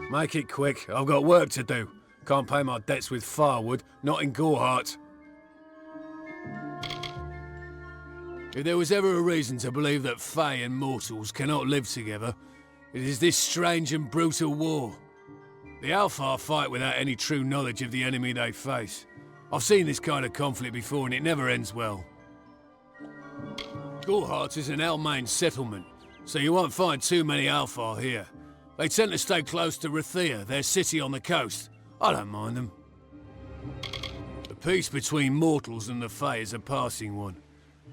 Make it quick. I've got work to do. Can't pay my debts with firewood, not in Gorehart. If there was ever a reason to believe that Fae and mortals cannot live together, it is this strange and brutal war. The Alfar fight without any true knowledge of the enemy they face. I've seen this kind of conflict before and it never ends well. Gorehart is an Almain settlement, so you won't find too many Alfar here. They tend to stay close to Rathia, their city on the coast. I don't mind them. The peace between mortals and the Fae is a passing one.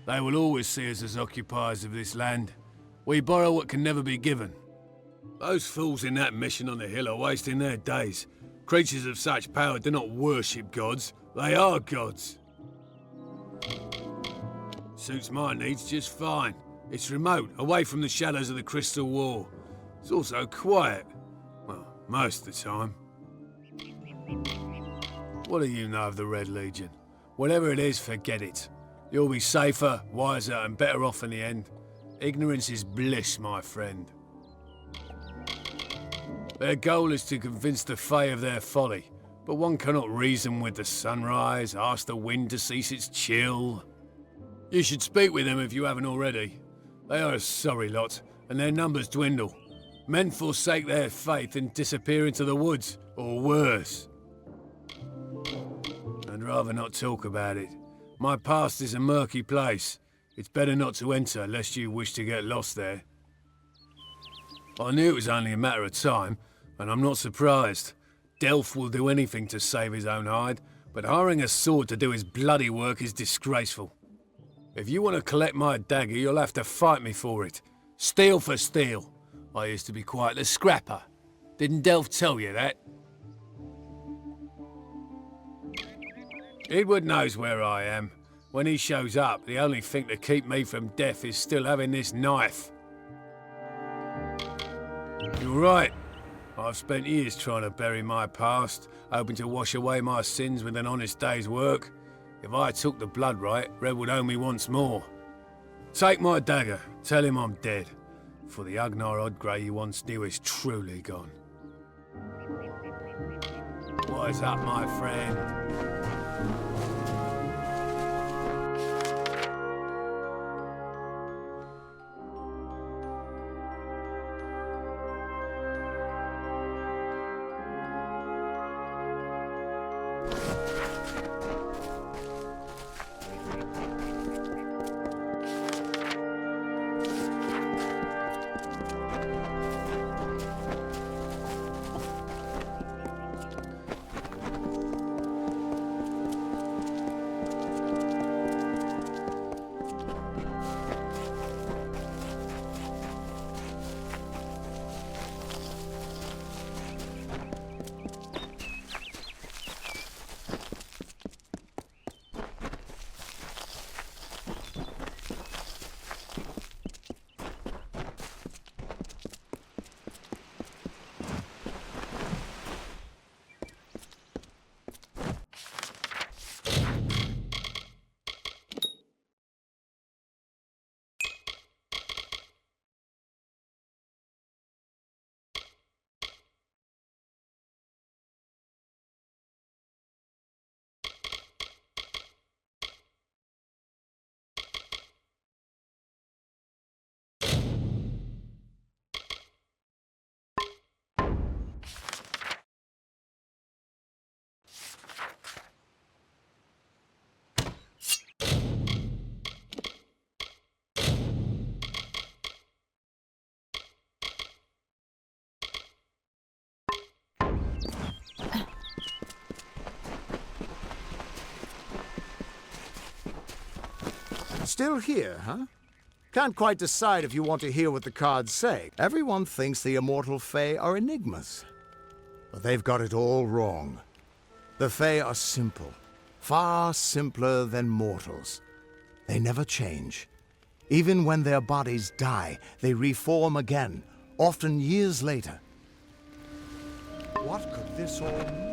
They will always see us as occupiers of this land. We borrow what can never be given. Those fools in that mission on the hill are wasting their days. Creatures of such power do not worship gods. They are gods. Suits my needs just fine. It's remote, away from the shadows of the Crystal War. It's also quiet. Well, most of the time. What do you know of the Red Legion? Whatever it is, forget it. You'll be safer, wiser, and better off in the end. Ignorance is bliss, my friend. Their goal is to convince the Fae of their folly, but one cannot reason with the sunrise, ask the wind to cease its chill. You should speak with them if you haven't already. They are a sorry lot, and their numbers dwindle. Men forsake their faith and disappear into the woods, or worse. I'd rather not talk about it. My past is a murky place. It's better not to enter, lest you wish to get lost there. I knew it was only a matter of time, and I'm not surprised. Delph will do anything to save his own hide, but hiring a sword to do his bloody work is disgraceful. If you want to collect my dagger, you'll have to fight me for it. Steel for steel. I used to be quite the scrapper. Didn't Delph tell you that? Edward knows where I am. When he shows up, the only thing to keep me from death is still having this knife. You're right. I've spent years trying to bury my past, hoping to wash away my sins with an honest day's work. If I took the blood right, Red would own me once more. Take my dagger, tell him I'm dead, for the Agnar Odgrey you once knew is truly gone. Wise up, my friend. Still here, huh? Can't quite decide if you want to hear what the cards say. Everyone thinks the immortal Fae are enigmas. But they've got it all wrong. The Fae are simple. Far simpler than mortals. They never change. Even when their bodies die, they reform again, often years later. What could this all mean?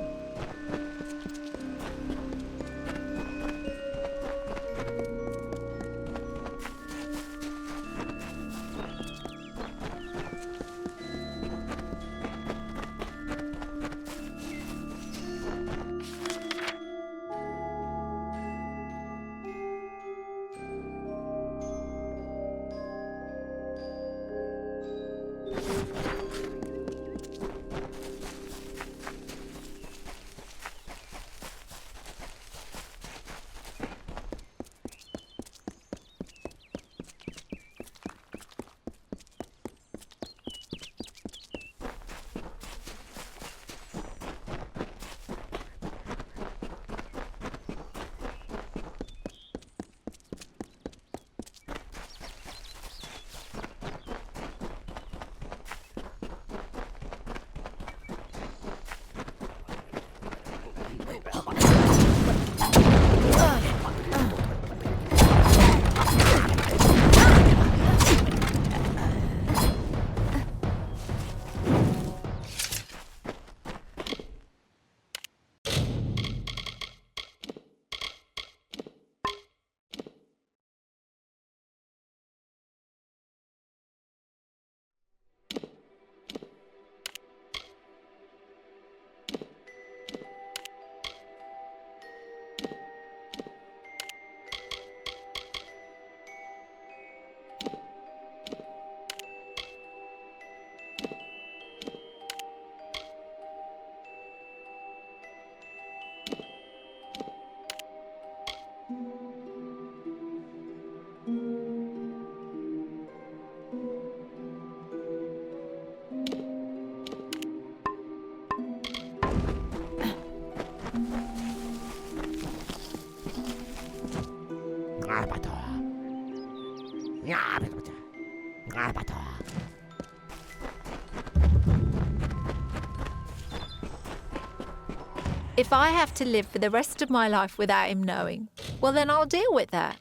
If I have to live for the rest of my life without him knowing, well, then I'll deal with that.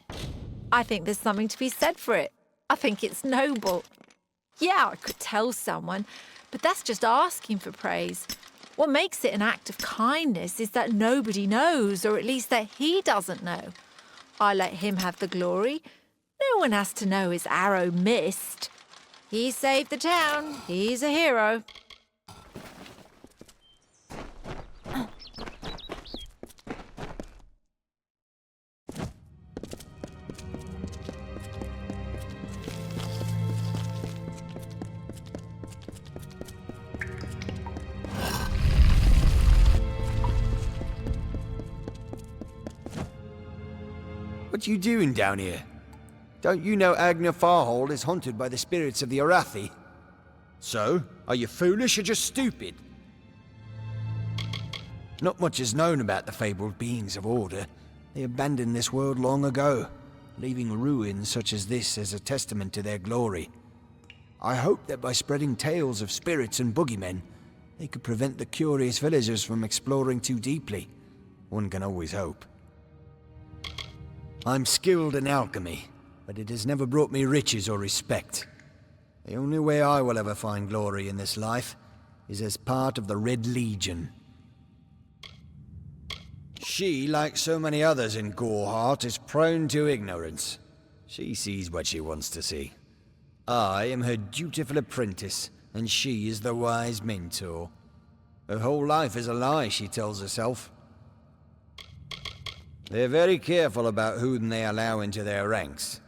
I think there's something to be said for it. I think it's noble. Yeah, I could tell someone, but that's just asking for praise. What makes it an act of kindness is that nobody knows, or at least that he doesn't know. I let him have the glory. No one has to know his arrow missed. He saved the town. He's a hero. What you doing down here? Don't you know Agna Farhold is haunted by the spirits of the Arathi? So, are you foolish or just stupid? Not much is known about the fabled beings of Order. They abandoned this world long ago, leaving ruins such as this as a testament to their glory. I hope that by spreading tales of spirits and boogeymen, they could prevent the curious villagers from exploring too deeply. One can always hope. I'm skilled in alchemy, but it has never brought me riches or respect. The only way I will ever find glory in this life is as part of the Red Legion. She, like so many others in Goreheart, is prone to ignorance. She sees what she wants to see. I am her dutiful apprentice, and she is the wise mentor. Her whole life is a lie, she tells herself. They're very careful about whom they allow into their ranks,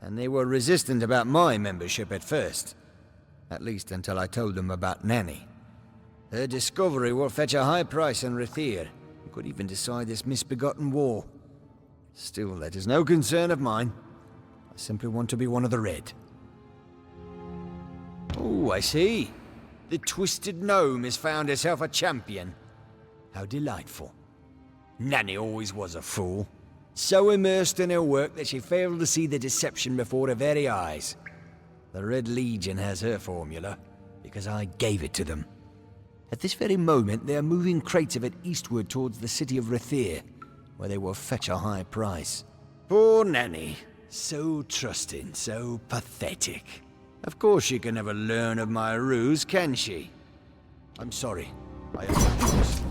and they were resistant about my membership at first. At least until I told them about Nanny. Her discovery will fetch a high price in Rathir. You could even decide this misbegotten war. Still, that is no concern of mine. I simply want to be one of the Red. Oh, I see. The Twisted Gnome has found herself a champion. How delightful. Nanny always was a fool. So immersed in her work that she failed to see the deception before her very eyes. The Red Legion has her formula, because I gave it to them. At this very moment, they are moving crates of it eastward towards the city of Rathir, where they will fetch a high price. Poor Nanny. So trusting, so pathetic. Of course she can never learn of my ruse, can she? I'm sorry. I apologize.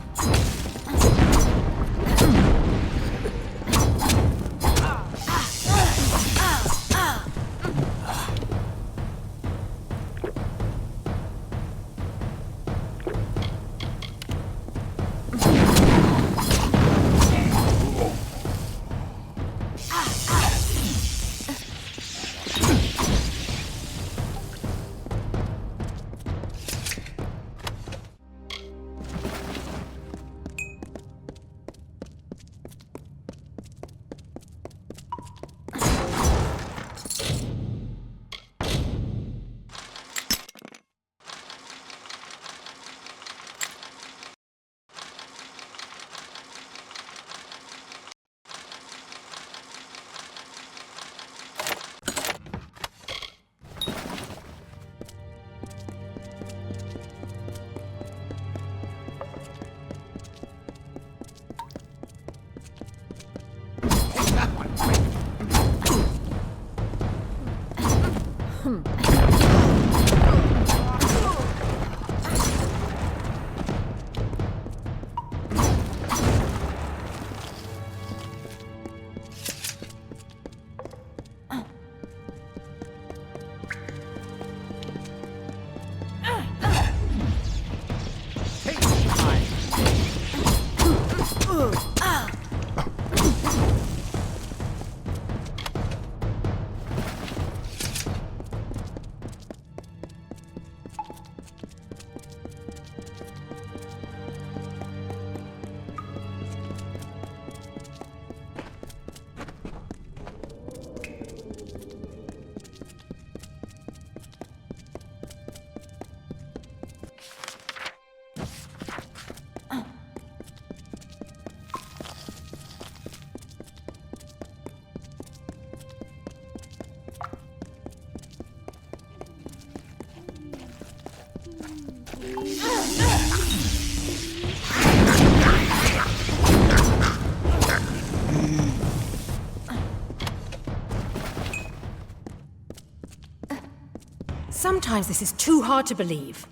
Sometimes this is too hard to believe.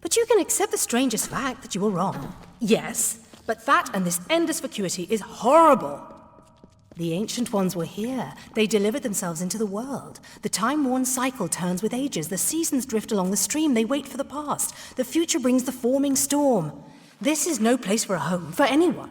But you can accept the strangest fact that you were wrong. Yes, but that and this endless vacuity is horrible. The Ancient Ones were here. They delivered themselves into the world. The time-worn cycle turns with ages. The seasons drift along the stream. They wait for the past. The future brings the forming storm. This is no place for a home, for anyone.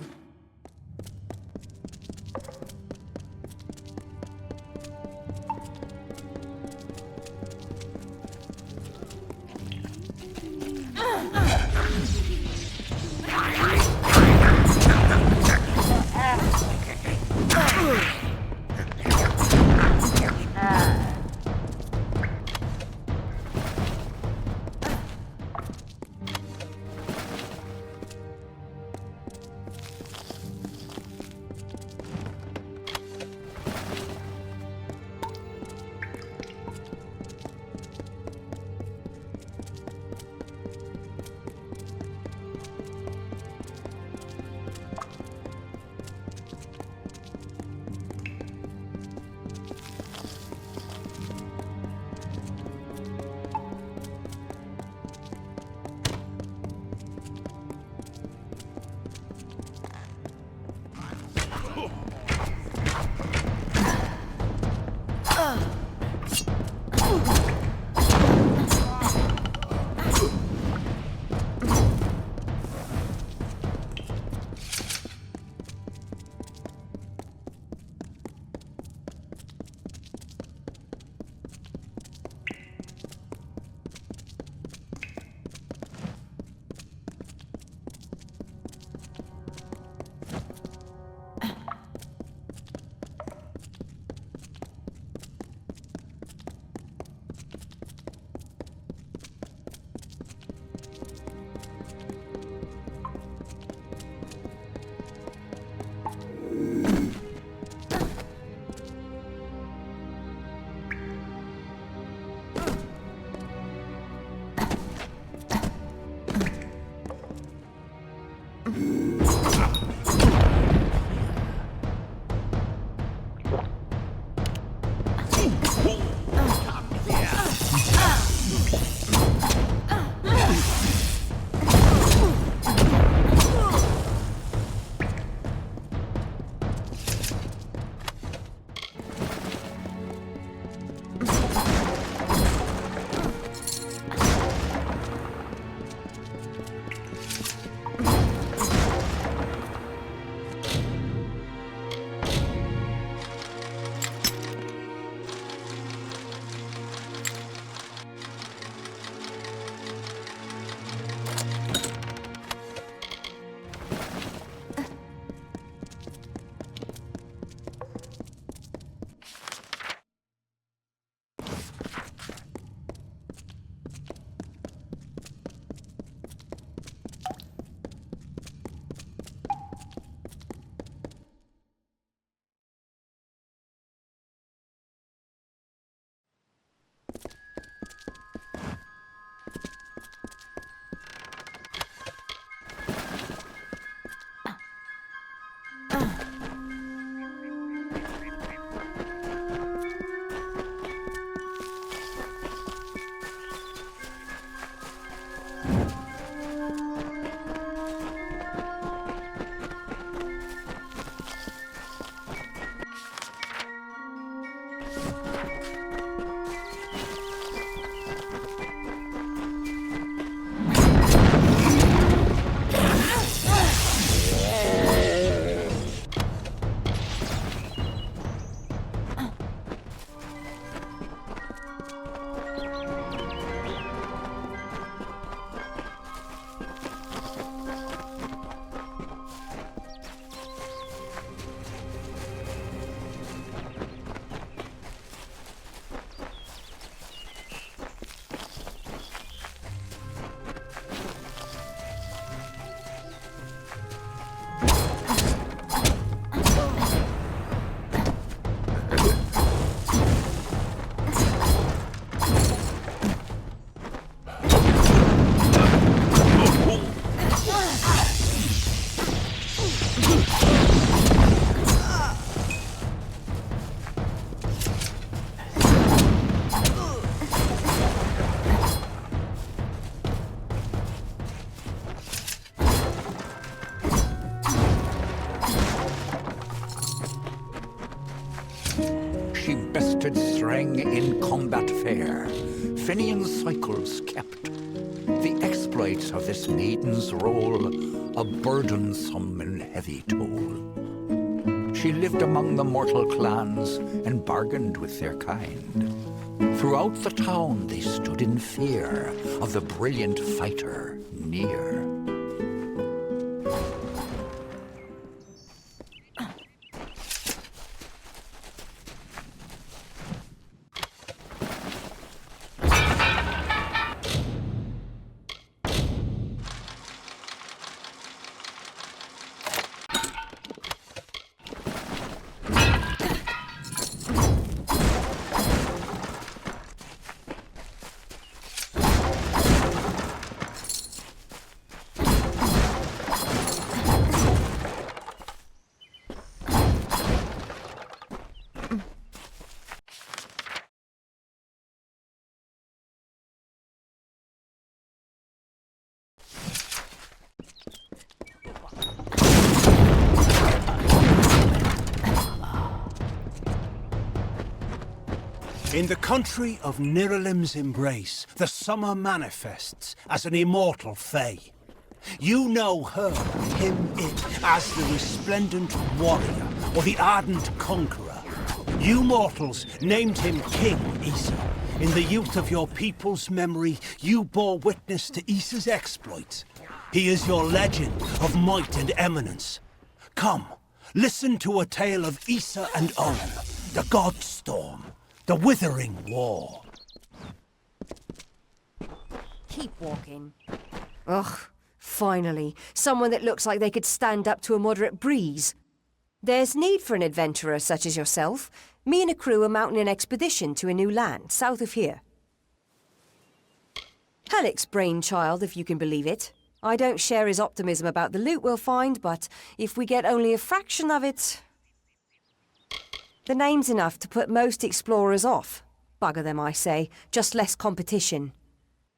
she bested Strang in combat fair. Fenian cycles kept. The exploits of this maiden's role, a burdensome and heavy toll. She lived among the mortal clans and bargained with their kind. Throughout the town they stood in fear of the brilliant fighter near. In the country of Niralim's embrace, the summer manifests as an immortal fae. You know her, him, it, as the resplendent warrior, or the ardent conqueror. You mortals named him King Issa. In the youth of your people's memory, you bore witness to Issa's exploits. He is your legend of might and eminence. Come, listen to a tale of Issa and On, the God Storm. The Withering War. Keep walking. Ugh, finally. Someone that looks like they could stand up to a moderate breeze. There's need for an adventurer such as yourself. Me and a crew are mounting an expedition to a new land, south of here. Halleck's brainchild, if you can believe it. I don't share his optimism about the loot we'll find, but if we get only a fraction of it... The name's enough to put most explorers off. Bugger them, I say. Just less competition.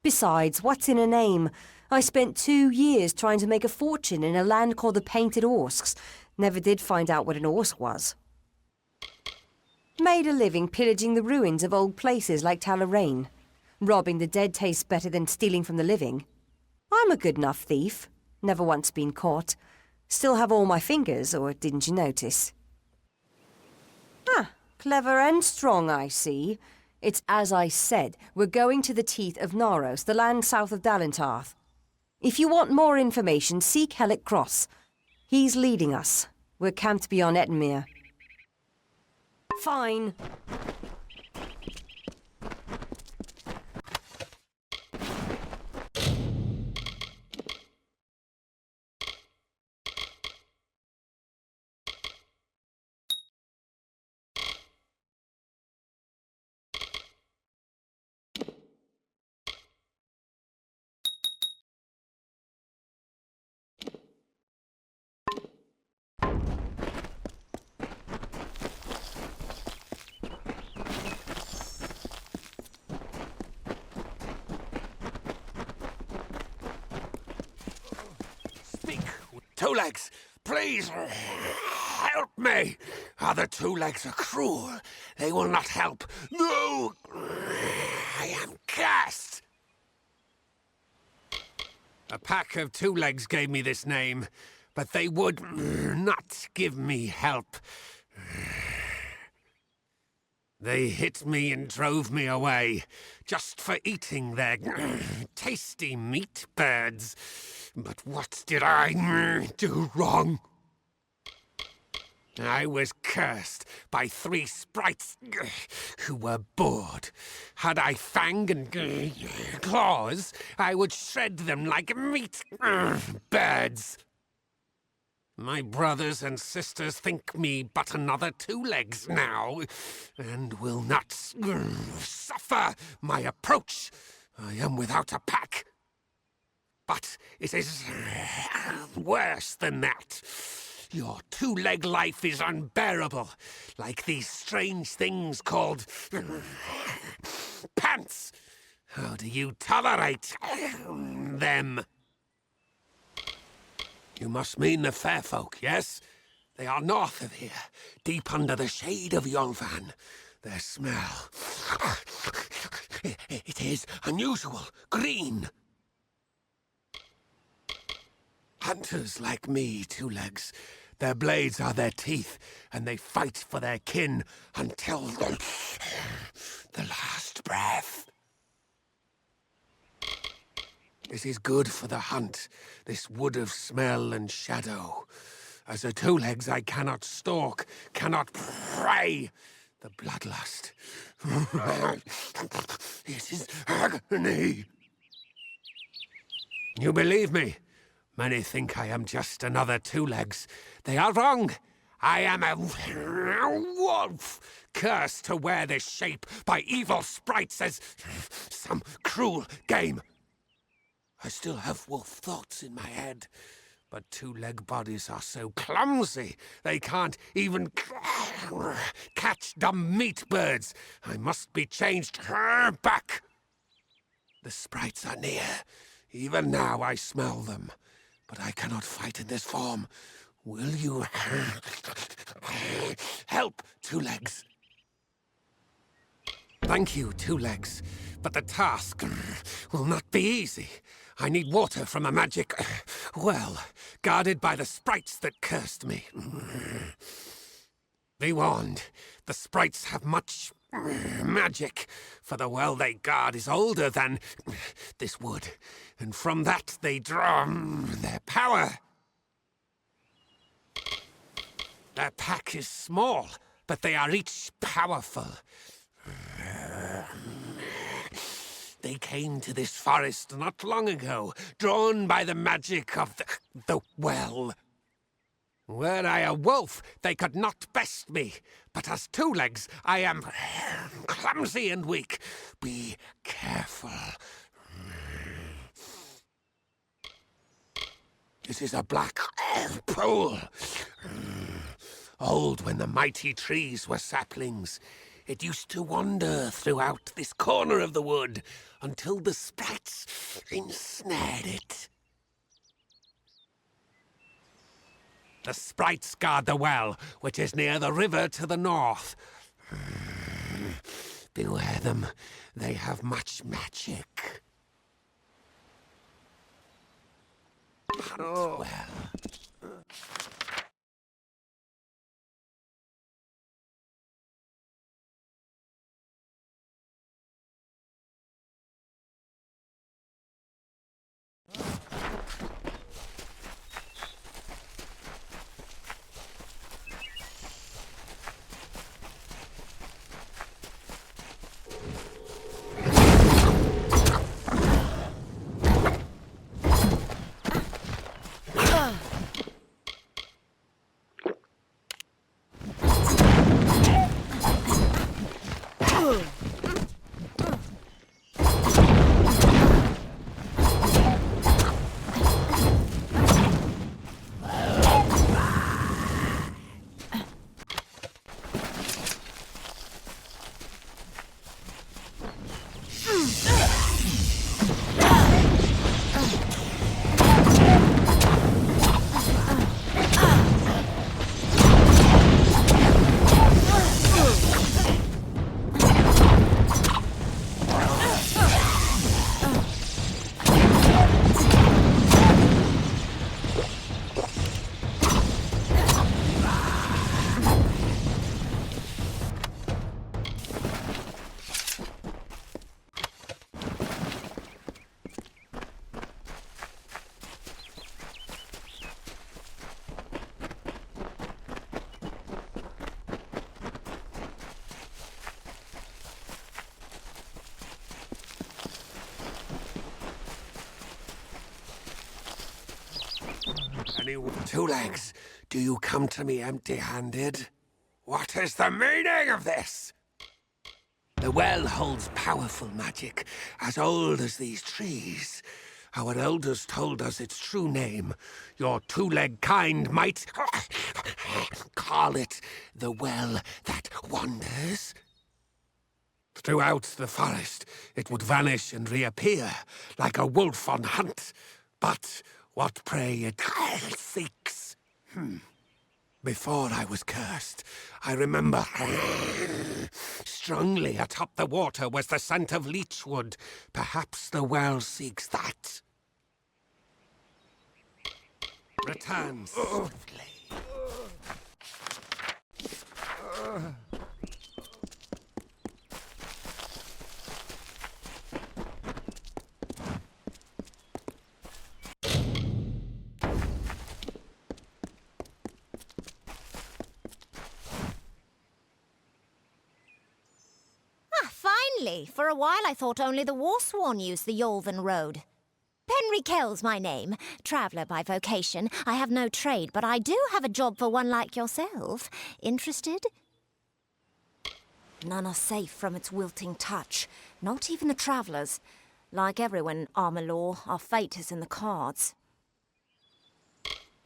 Besides, what's in a name? I spent 2 years trying to make a fortune in a land called the Painted Orsks. Never did find out what an Orsk was. Made a living pillaging the ruins of old places like Talarain. Robbing the dead tastes better than stealing from the living. I'm a good enough thief. Never once been caught. Still have all my fingers, or didn't you notice? Ah, clever and strong, I see. It's as I said, we're going to the teeth of Naros, the land south of Dalentarth. If you want more information, seek Hellick Cross. He's leading us. We're camped beyond Ettenmere. Fine. Two Legs, please, help me. Other Two Legs are cruel. They will not help. No, I am cursed. A pack of Two Legs gave me this name, but they would not give me help. They hit me and drove me away, just for eating their tasty meat birds. But what did I do wrong? I was cursed by 3 sprites who were bored. Had I fang and claws, I would shred them like meat birds. My brothers and sisters think me but another Two Legs now, and will not suffer my approach. I am without a pack. But it is worse than that. Your two-leg life is unbearable, like these strange things called pants. How do you tolerate them? You must mean the fair folk, yes? They are north of here, deep under the shade of Yolvan. Their smell. It is unusual. Green. Hunters like me, Two Legs. Their blades are their teeth, and they fight for their kin until the last breath. It is good for the hunt, this wood of smell and shadow. As a Two Legs, I cannot stalk, cannot prey. The bloodlust. It is agony. You believe me? Many think I am just another Two Legs. They are wrong. I am a wolf, cursed to wear this shape by evil sprites as some cruel game. I still have wolf thoughts in my head, but two-leg bodies are so clumsy, they can't even catch dumb meat birds. I must be changed back. The sprites are near. Even now I smell them, but I cannot fight in this form. Will you help, Two Legs? Thank you, Two Legs, but the task will not be easy. I need water from a magic well, guarded by the sprites that cursed me. Be warned, the sprites have much magic, for the well they guard is older than this wood, and from that they draw their power. Their pack is small, but they are each powerful. They came to this forest not long ago, drawn by the magic of the well. Were I a wolf, they could not best me, but as Two Legs, I am clumsy and weak. Be careful. This is a black pool. Old when the mighty trees were saplings. It used to wander throughout this corner of the wood until the sprites ensnared it. The sprites guard the well, which is near the river to the north. Beware them. They have much magic. Hunt well. Two Legs, do you come to me empty-handed? What is the meaning of this? The well holds powerful magic, as old as these trees. Our elders told us its true name. Your two-leg kind might call it the well that wanders. Throughout the forest, it would vanish and reappear, like a wolf on hunt. But what prey it seeks. Before I was cursed, I remember strongly atop the water was the scent of leechwood. Perhaps the well seeks that. Return swiftly. Finally! For a while I thought only the Warsworn used the Yolven Road. Penry Kell's my name. Traveller by vocation. I have no trade, but I do have a job for one like yourself. Interested? None are safe from its wilting touch. Not even the travellers. Like everyone in Amalur, our fate is in the cards.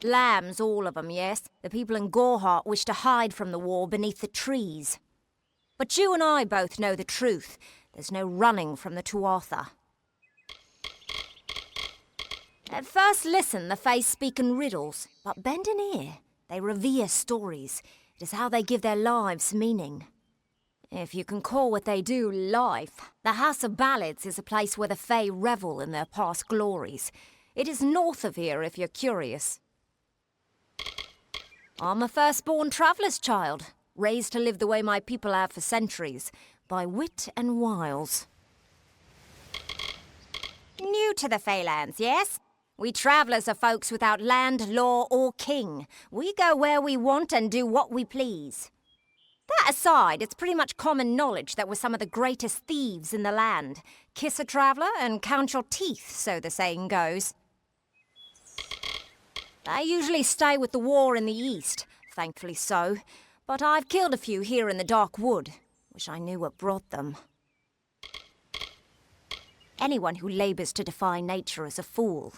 Lambs, all of them, yes. The people in Gorhart wish to hide from the war beneath the trees. But you and I both know the truth. There's no running from the Tuatha. At first listen, the Fae speak in riddles, but bend an ear. They revere stories. It is how they give their lives meaning. If you can call what they do life, the House of Ballads is a place where the Fae revel in their past glories. It is north of here if you're curious. I'm a firstborn traveller's child, raised to live the way my people have for centuries, by wit and wiles. New to the Feylands, yes? We travellers are folks without land, law or king. We go where we want and do what we please. That aside, it's pretty much common knowledge that we're some of the greatest thieves in the land. Kiss a traveller and count your teeth, so the saying goes. They usually stay with the war in the east, thankfully so. But I've killed a few here in the Dark Wood. Wish I knew what brought them. Anyone who labours to defy nature is a fool.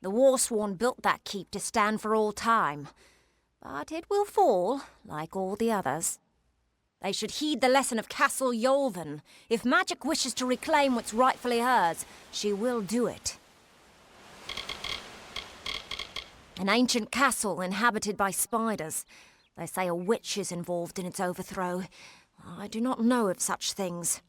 The Warsworn built that keep to stand for all time. But it will fall, like all the others. They should heed the lesson of Castle Yolven. If magic wishes to reclaim what's rightfully hers, she will do it. An ancient castle inhabited by spiders. They say a witch is involved in its overthrow. I do not know of such things.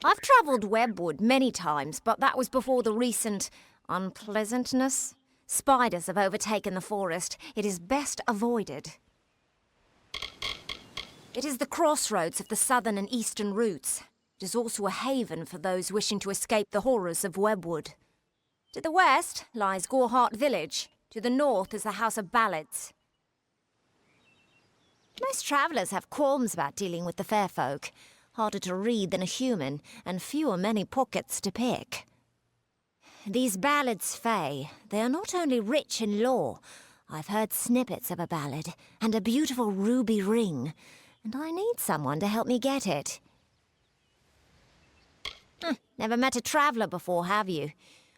I've travelled Webwood many times, but that was before the recent unpleasantness. Spiders have overtaken the forest. It is best avoided. It is the crossroads of the southern and eastern routes. It is also a haven for those wishing to escape the horrors of Webwood. To the west lies Gorhart Village. To the north is the House of Ballads. Most travellers have qualms about dealing with the fair folk. Harder to read than a human, and fewer many pockets to pick. These ballads, Fae, they are not only rich in lore. I've heard snippets of a ballad, and a beautiful ruby ring, and I need someone to help me get it. Never met a traveller before, have you?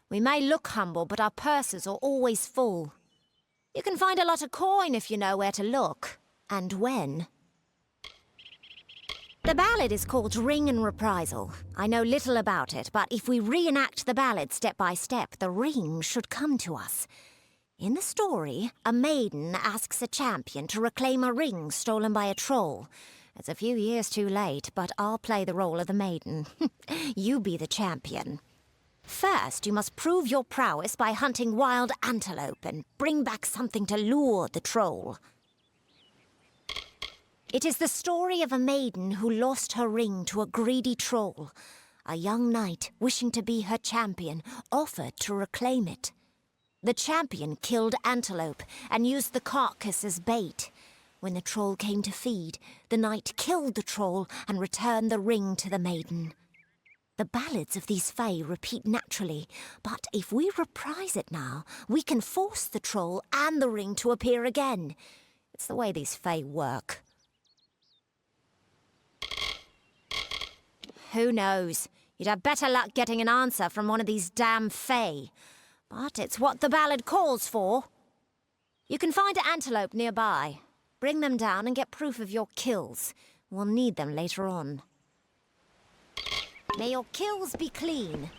We may look humble, but our purses are always full. You can find a lot of coin if you know where to look, and when. The ballad is called Ring and Reprisal. I know little about it, but if we reenact the ballad step by step, the ring should come to us. In the story, a maiden asks a champion to reclaim a ring stolen by a troll. It's a few years too late, but I'll play the role of the maiden. You be the champion. First, you must prove your prowess by hunting wild antelope and bring back something to lure the troll. It is the story of a maiden who lost her ring to a greedy troll. A young knight, wishing to be her champion, offered to reclaim it. The champion killed antelope and used the carcass as bait. When the troll came to feed, the knight killed the troll and returned the ring to the maiden. The ballads of these Fae repeat naturally, but if we reprise it now, we can force the troll and the ring to appear again. It's the way these Fae work. Who knows? You'd have better luck getting an answer from one of these damn Fae. But it's what the ballad calls for. You can find an antelope nearby. Bring them down and get proof of your kills. We'll need them later on. May your kills be clean.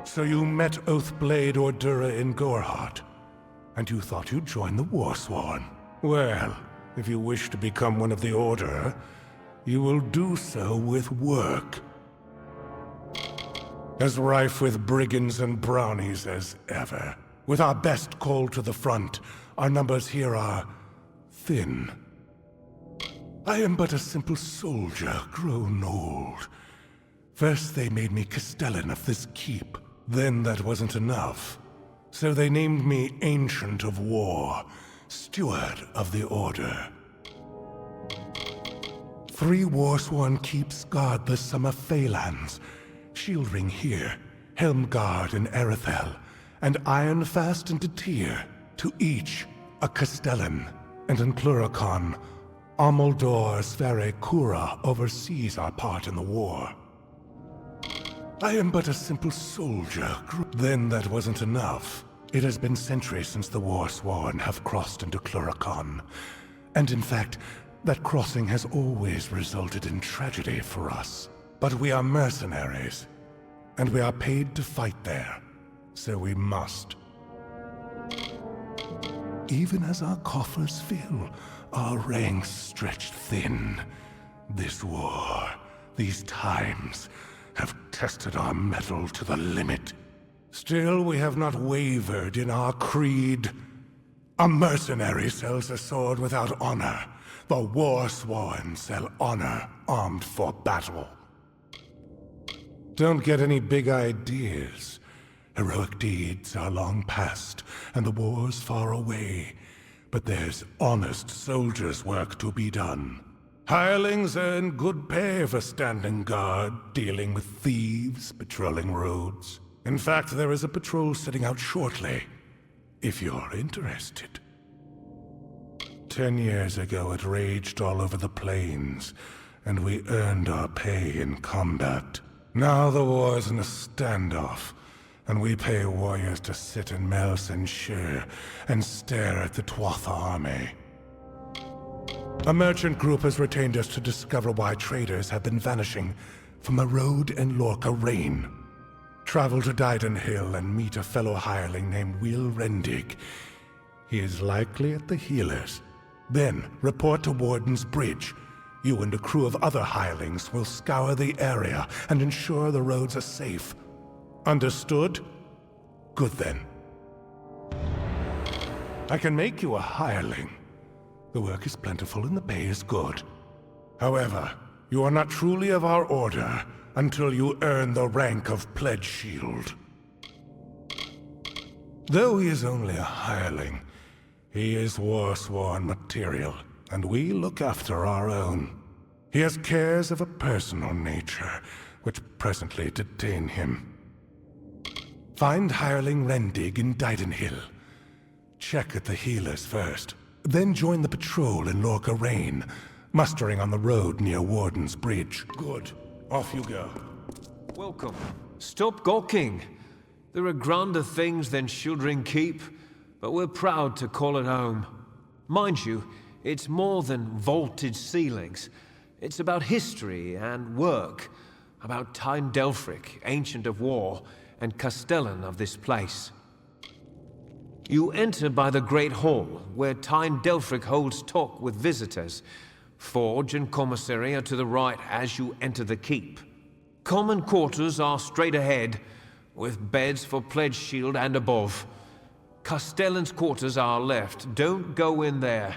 So you met Oathblade Ordura in Gorhart, and you thought you'd join the Warsworn. Well, if you wish to become one of the Order, you will do so with work. As rife with brigands and brownies as ever. With our best called to the front, our numbers here are thin. I am but a simple soldier, grown old. First they made me Castellan of this keep. Then that wasn't enough. So they named me Ancient of War, Steward of the Order. 3 Warsworn keeps guard the Summer Phalanx. Shieldring here, Helmgard in Erethel, and Ironfast in Detir, to each a Castellan. And in Pluricon, Amalur Sverre Kura oversees our part in the war. I am but a simple soldier. Then that wasn't enough. It has been centuries since the Warsworn have crossed into Pluricon. And in fact, that crossing has always resulted in tragedy for us. But we are mercenaries, and we are paid to fight there, so we must. Even as our coffers fill, our ranks stretch thin. This war, these times, have tested our mettle to the limit. Still, we have not wavered in our creed. A mercenary sells a sword without honor. The Warsworn sell honor armed for battle. Don't get any big ideas. Heroic deeds are long past, and the war's far away. But there's honest soldiers' work to be done. Hirelings earn good pay for standing guard, dealing with thieves, patrolling roads. In fact, there is a patrol setting out shortly, if you're interested. 10 years ago, it raged all over the plains, and we earned our pay in combat. Now the war's in a standoff, and we pay warriors to sit in Melsenshire and stare at the Tuatha army. A merchant group has retained us to discover why traders have been vanishing from a road in Lorca Rain. Travel to Dyden Hill and meet a fellow hireling named Will Rendig. He is likely at the healers. Then report to Warden's Bridge. You and a crew of other hirelings will scour the area and ensure the roads are safe. Understood? Good then. I can make you a hireling. The work is plentiful and the pay is good. However, you are not truly of our order until you earn the rank of Pledge Shield. Though he is only a hireling, he is Warsworn material, and we look after our own. He has cares of a personal nature, which presently detain him. Find hireling Rendig in Dyden Hill. Check at the healers first. Then join the patrol in Lorca Rain, mustering on the road near Warden's Bridge. Good. Off you go. Welcome. Stop gawking. There are grander things than Shieldring Keep, but we're proud to call it home. Mind you, it's more than vaulted ceilings. It's about history and work, about Tyne Delfric, Ancient of War, and Castellan of this place. You enter by the Great Hall, where Tyne Delfric holds talk with visitors. Forge and commissary are to the right as you enter the keep. Common quarters are straight ahead, with beds for Pledge Shield and above. Castellan's quarters are left. Don't go in there.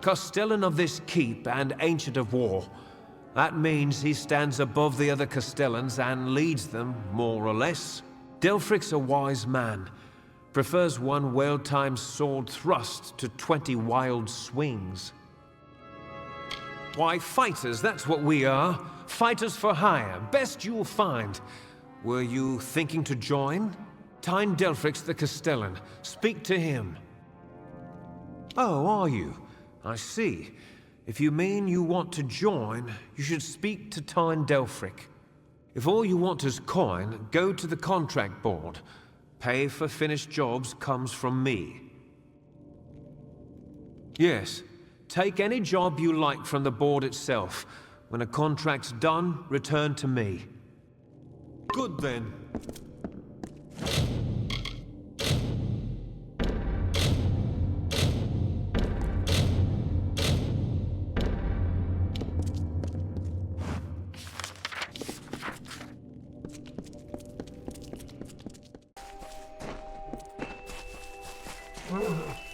Castellan of this keep and Ancient of War. That means he stands above the other Castellans and leads them, more or less. Delfric's a wise man. Prefers one well-timed sword thrust to 20 wild swings. Why, fighters, that's what we are. Fighters for hire, best you'll find. Were you thinking to join? Tyne Delfric's the Castellan. Speak to him. Oh, are you? I see. If you mean you want to join, you should speak to Tyne Delfric. If all you want is coin, go to the contract board. Pay for finished jobs comes from me. Yes, take any job you like from the board itself. When a contract's done, return to me. Good then.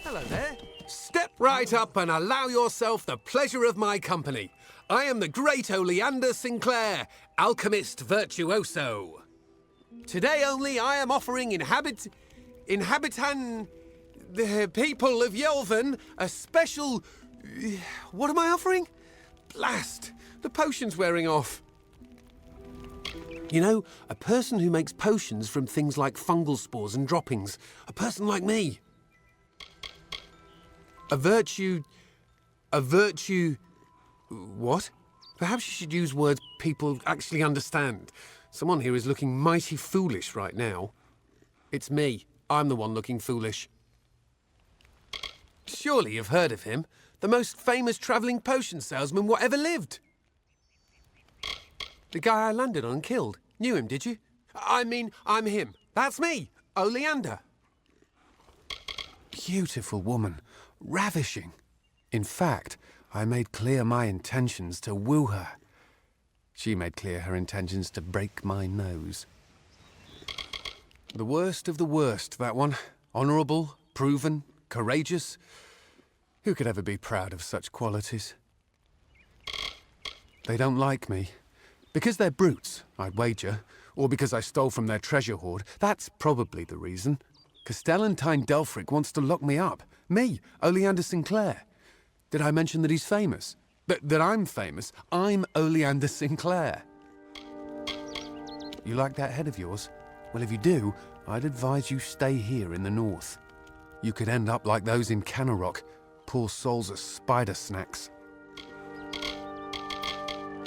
Hello there. Step right up and allow yourself the pleasure of my company. I am the great Oleander Sinclair, alchemist virtuoso. Today only I am offering the people of Yelvan a special... What am I offering? Blast! The potion's wearing off. You know, a person who makes potions from things like fungal spores and droppings. A person like me. A virtue... What? Perhaps you should use words people actually understand. Someone here is looking mighty foolish right now. It's me. I'm the one looking foolish. Surely you've heard of him. The most famous travelling potion salesman what ever lived. The guy I landed on and killed. Knew him, did you? I mean, I'm him. That's me, Oleander. Beautiful woman. Ravishing. In fact, I made clear my intentions to woo her. She made clear her intentions to break my nose. The worst of the worst, that one. Honourable, proven, courageous. Who could ever be proud of such qualities? They don't like me. Because they're brutes, I'd wager. Or because I stole from their treasure hoard. That's probably the reason. Castellantine Delphric wants to lock me up. Me, Oleander Sinclair. Did I mention that he's famous? That I'm famous? I'm Oleander Sinclair. You like that head of yours? Well, if you do, I'd advise you stay here in the north. You could end up like those in Canarok. Poor souls are spider snacks.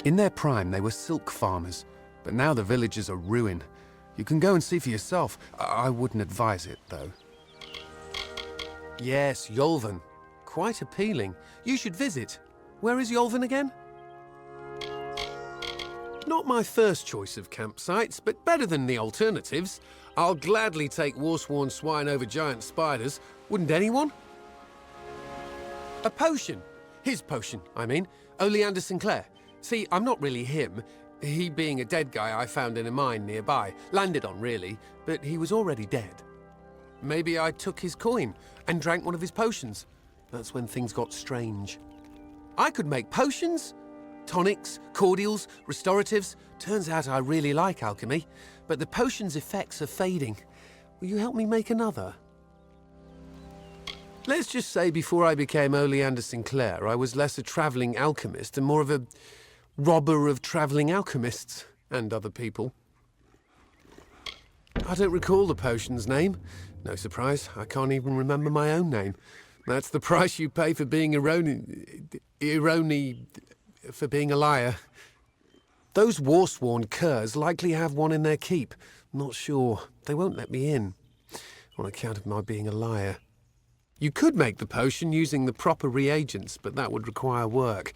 In their prime, they were silk farmers, but now the villages are ruin. You can go and see for yourself. I wouldn't advise it, though. Yes, Yolvan. Quite appealing. You should visit. Where is Yolvan again? Not my first choice of campsites, but better than the alternatives. I'll gladly take war-sworn swine over giant spiders. Wouldn't anyone? A potion. His potion, I mean. Oleander Sinclair. See, I'm not really him. He being a dead guy I found in a mine nearby. Landed on, really, but he was already dead. Maybe I took his coin and drank one of his potions. That's when things got strange. I could make potions, tonics, cordials, restoratives. Turns out I really like alchemy, but the potion's effects are fading. Will you help me make another? Let's just say before I became Oleander Sinclair, I was less a travelling alchemist and more of a robber of travelling alchemists and other people. I don't recall the potion's name. No surprise, I can't even remember my own name. That's the price you pay for being for being a liar. Those war-sworn curs likely have one in their keep. Not sure. They won't let me in, on account of my being a liar. You could make the potion using the proper reagents, but that would require work.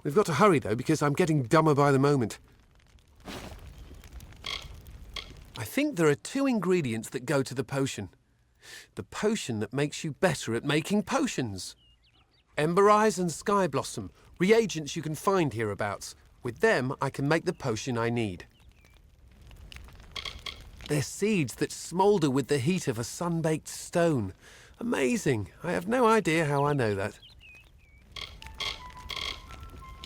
We've got to hurry, though, because I'm getting dumber by the moment. I think there are 2 ingredients that go to the potion. The potion that makes you better at making potions. Ember Eyes and Sky Blossom, reagents you can find hereabouts. With them, I can make the potion I need. They're seeds that smoulder with the heat of a sun-baked stone. Amazing. I have no idea how I know that.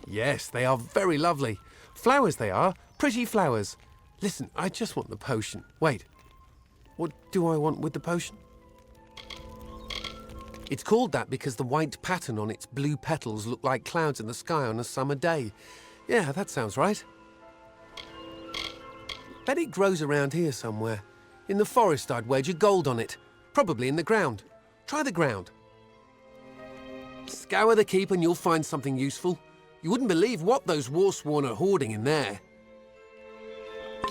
Yes, they are very lovely. Flowers they are, pretty flowers. Listen, I just want the potion. Wait, what do I want with the potion? It's called that because the white pattern on its blue petals look like clouds in the sky on a summer day. Yeah, that sounds right. Bet it grows around here somewhere. In the forest, I'd wager gold on it. Probably in the ground. Try the ground. Scour the keep and you'll find something useful. You wouldn't believe what those war-sworn are hoarding in there.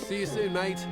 See you soon, mate.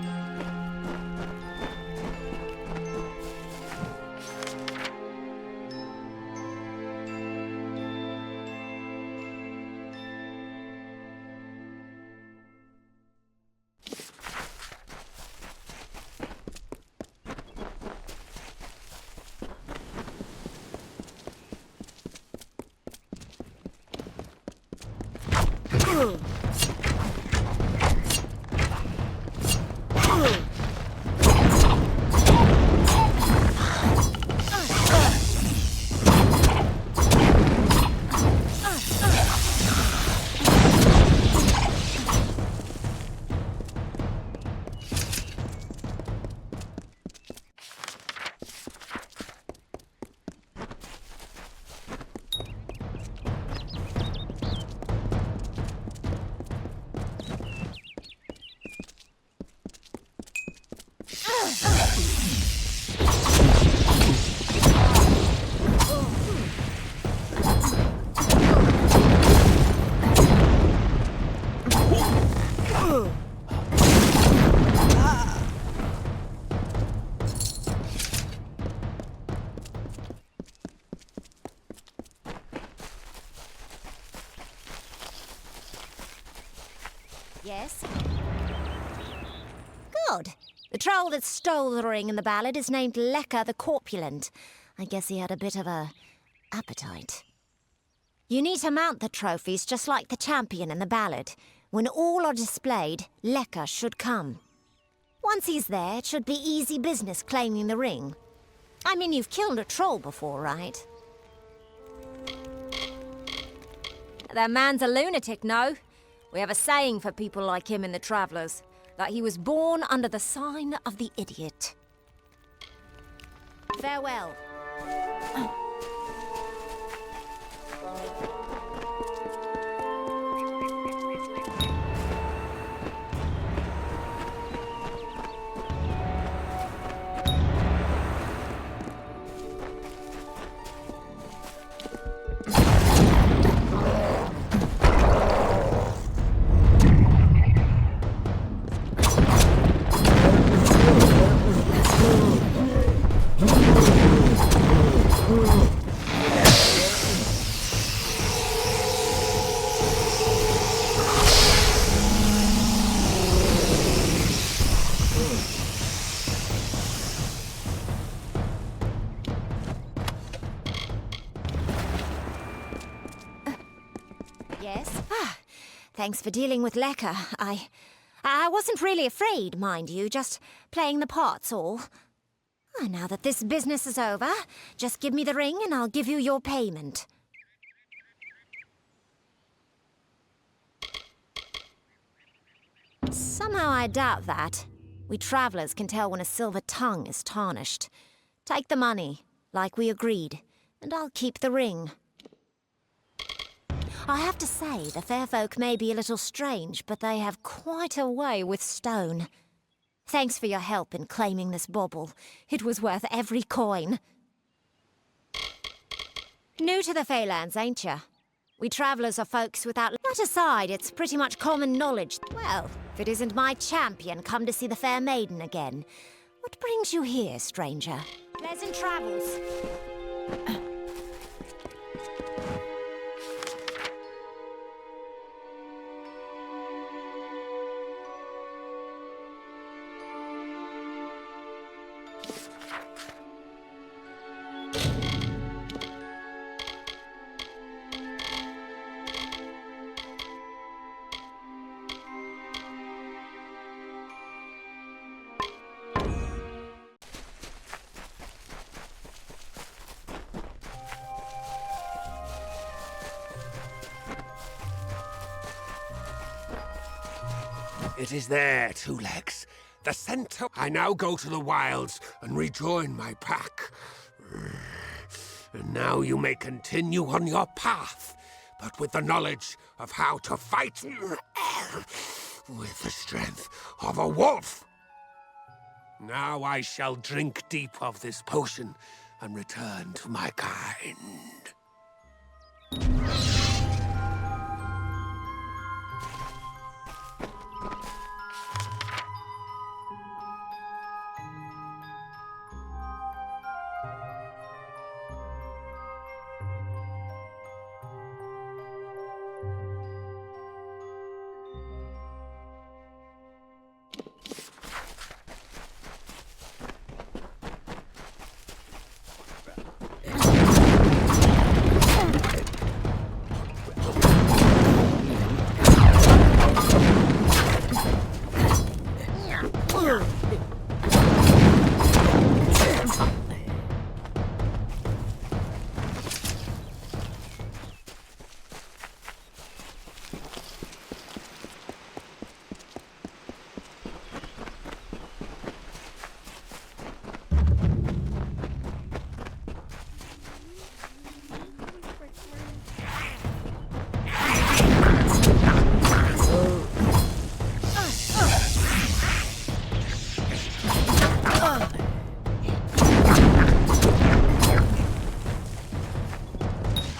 Yes? Good. The troll that stole the ring in the ballad is named Lecker the Corpulent. I guess he had a bit of a appetite. You need to mount the trophies just like the champion in the ballad. When all are displayed, Lecker should come. Once he's there, it should be easy business claiming the ring. I mean, you've killed a troll before, right? That man's a lunatic, no? We have a saying for people like him in the Travellers, that he was born under the sign of the idiot. Farewell. Yes? Thanks for dealing with Lecker. I wasn't really afraid, mind you, just playing the part's all. Now that this business is over, just give me the ring and I'll give you your payment. Somehow I doubt that. We Travellers can tell when a silver tongue is tarnished. Take the money, like we agreed, and I'll keep the ring. I have to say, the fair folk may be a little strange, but they have quite a way with stone. Thanks for your help in claiming this bauble. It was worth every coin. New to the Feylands, ain't ya? We Travellers are folks without... That aside, it's pretty much common knowledge. Well, if it isn't my champion come to see the fair maiden again. What brings you here, stranger? Pleasant travels. It is there, Two Legs. The center. I now go to the wilds and rejoin my pack. And now you may continue on your path, but with the knowledge of how to fight with the strength of a wolf. Now I shall drink deep of this potion and return to my kind.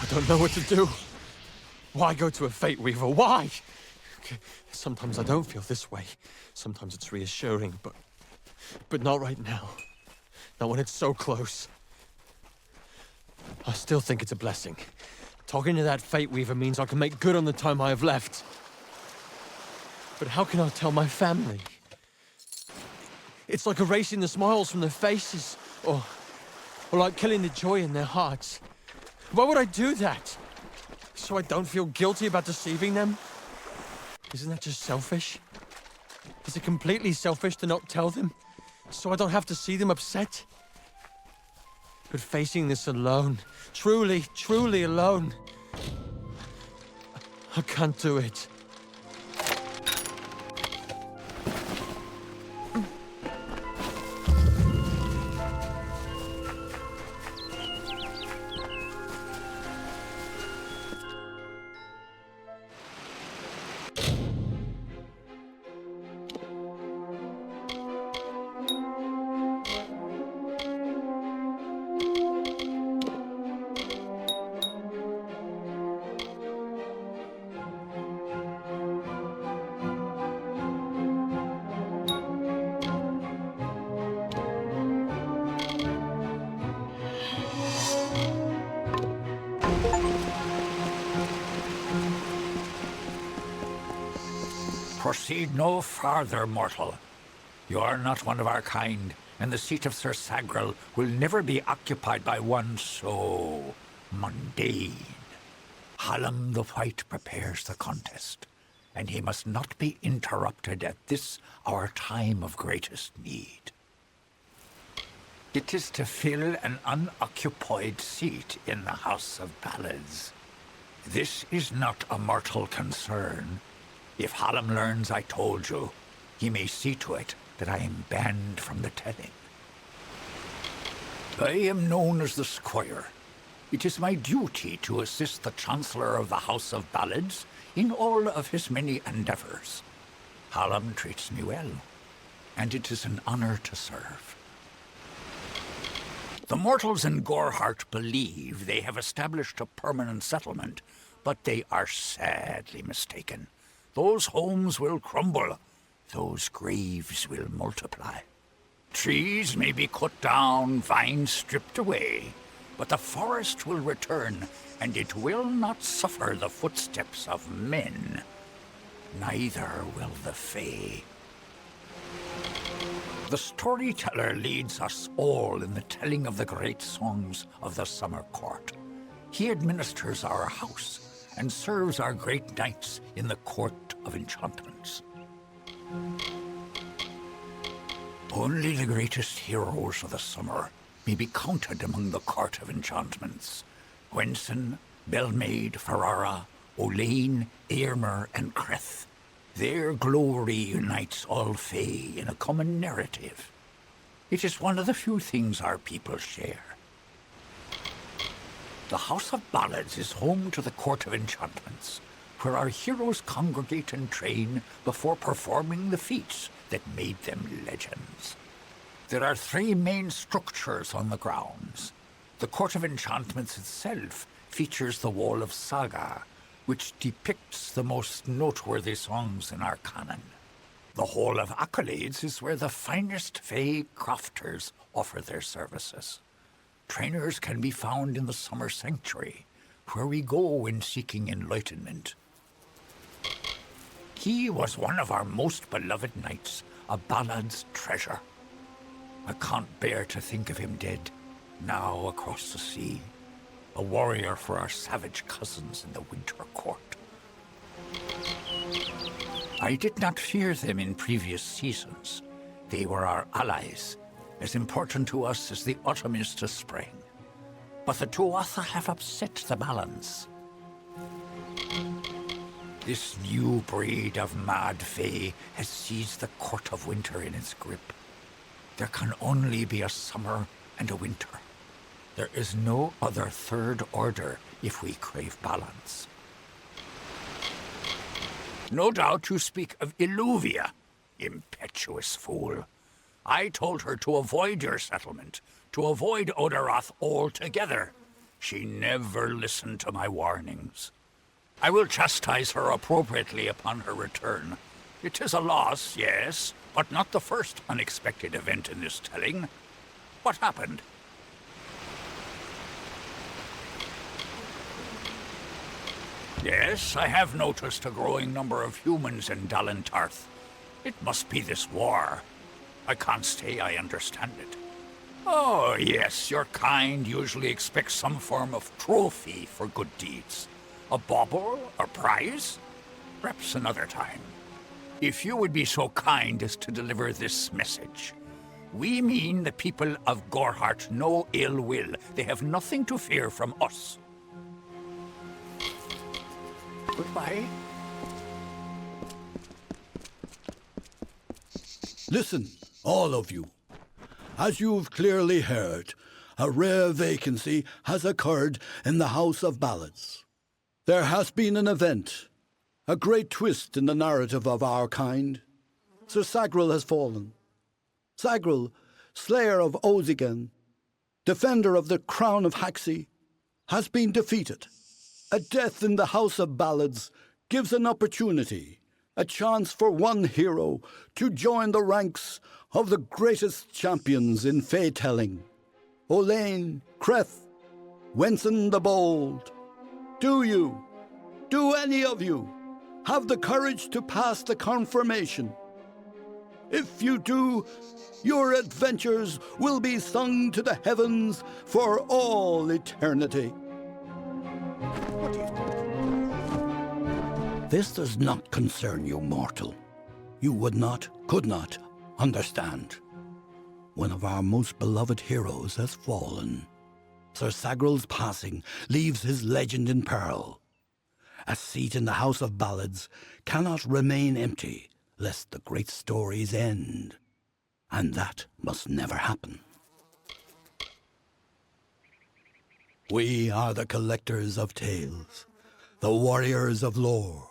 I don't know what to do. Why go to a Fate Weaver? Why? Sometimes I don't feel this way. Sometimes it's reassuring, but not right now. Not when it's so close. I still think it's a blessing. Talking to that Fate Weaver means I can make good on the time I have left. But how can I tell my family? It's like erasing the smiles from their faces, or like killing the joy in their hearts. Why would I do that? So I don't feel guilty about deceiving them? Isn't that just selfish? Is it completely selfish to not tell them, so I don't have to see them upset? But facing this alone, truly, truly alone, I can't do it. Proceed no farther, mortal. You are not one of our kind, and the seat of Sir Sagrel will never be occupied by one so mundane. Hallam the White prepares the contest, and he must not be interrupted at this our time of greatest need. It is to fill an unoccupied seat in the House of Ballads. This is not a mortal concern. If Hallam learns I told you, he may see to it that I am banned from the telling. I am known as the Squire. It is my duty to assist the Chancellor of the House of Ballads in all of his many endeavors. Hallam treats me well, and it is an honor to serve. The mortals in Gorehart believe they have established a permanent settlement, but they are sadly mistaken. Those homes will crumble. Those graves will multiply. Trees may be cut down, vines stripped away, but the forest will return, and it will not suffer the footsteps of men. Neither will the Fae. The storyteller leads us all in the telling of the great songs of the Summer Court. He administers our house and serves our great knights in the Court of Enchantments. Only the greatest heroes of the summer may be counted among the Court of Enchantments. Gwenson, Belmaid, Ferrara, Olaine, Eärmer, and Creth. Their glory unites all Fae in a common narrative. It is one of the few things our people share. The House of Ballads is home to the Court of Enchantments, where our heroes congregate and train before performing the feats that made them legends. There are 3 main structures on the grounds. The Court of Enchantments itself features the Wall of Saga, which depicts the most noteworthy songs in our canon. The Hall of Accolades is where the finest Fae crafters offer their services. Trainers can be found in the Summer Sanctuary, where we go when seeking enlightenment. He was one of our most beloved knights, a ballad's treasure. I can't bear to think of him dead, now across the sea, a warrior for our savage cousins in the Winter Court. I did not fear them in previous seasons. They were our allies, as important to us as the autumn is to spring. But the Tuatha have upset the balance. This new breed of mad Fae has seized the Court of Winter in its grip. There can only be a summer and a winter. There is no other third order if we crave balance. No doubt you speak of Illuvia, impetuous fool. I told her to avoid your settlement, to avoid Odorath altogether. She never listened to my warnings. I will chastise her appropriately upon her return. It is a loss, yes, but not the first unexpected event in this telling. What happened? Yes, I have noticed a growing number of humans in Dalentarth. It must be this war. I can't say I understand it. Oh, yes, your kind usually expects some form of trophy for good deeds. A bauble or prize? Perhaps another time. If you would be so kind as to deliver this message. We mean the people of Gorhart no ill will. They have nothing to fear from us. Goodbye. Listen, all of you. As you've clearly heard, a rare vacancy has occurred in the House of Ballads. There has been an event, a great twist in the narrative of our kind. Sir Sagril has fallen. Sagril, slayer of Ozigan, defender of the crown of Haxi, has been defeated. A death in the House of Ballads gives an opportunity, a chance for one hero to join the ranks of the greatest champions in fey-telling. Olain, Creth, Wenson the Bold. Do any of you, have the courage to pass the confirmation? If you do, your adventures will be sung to the heavens for all eternity. This does not concern you, mortal. You would not, could not, understand. One of our most beloved heroes has fallen. Sir Sagril's passing leaves his legend in peril. A seat in the House of Ballads cannot remain empty, lest the great stories end. And that must never happen. We are the collectors of tales, the warriors of lore,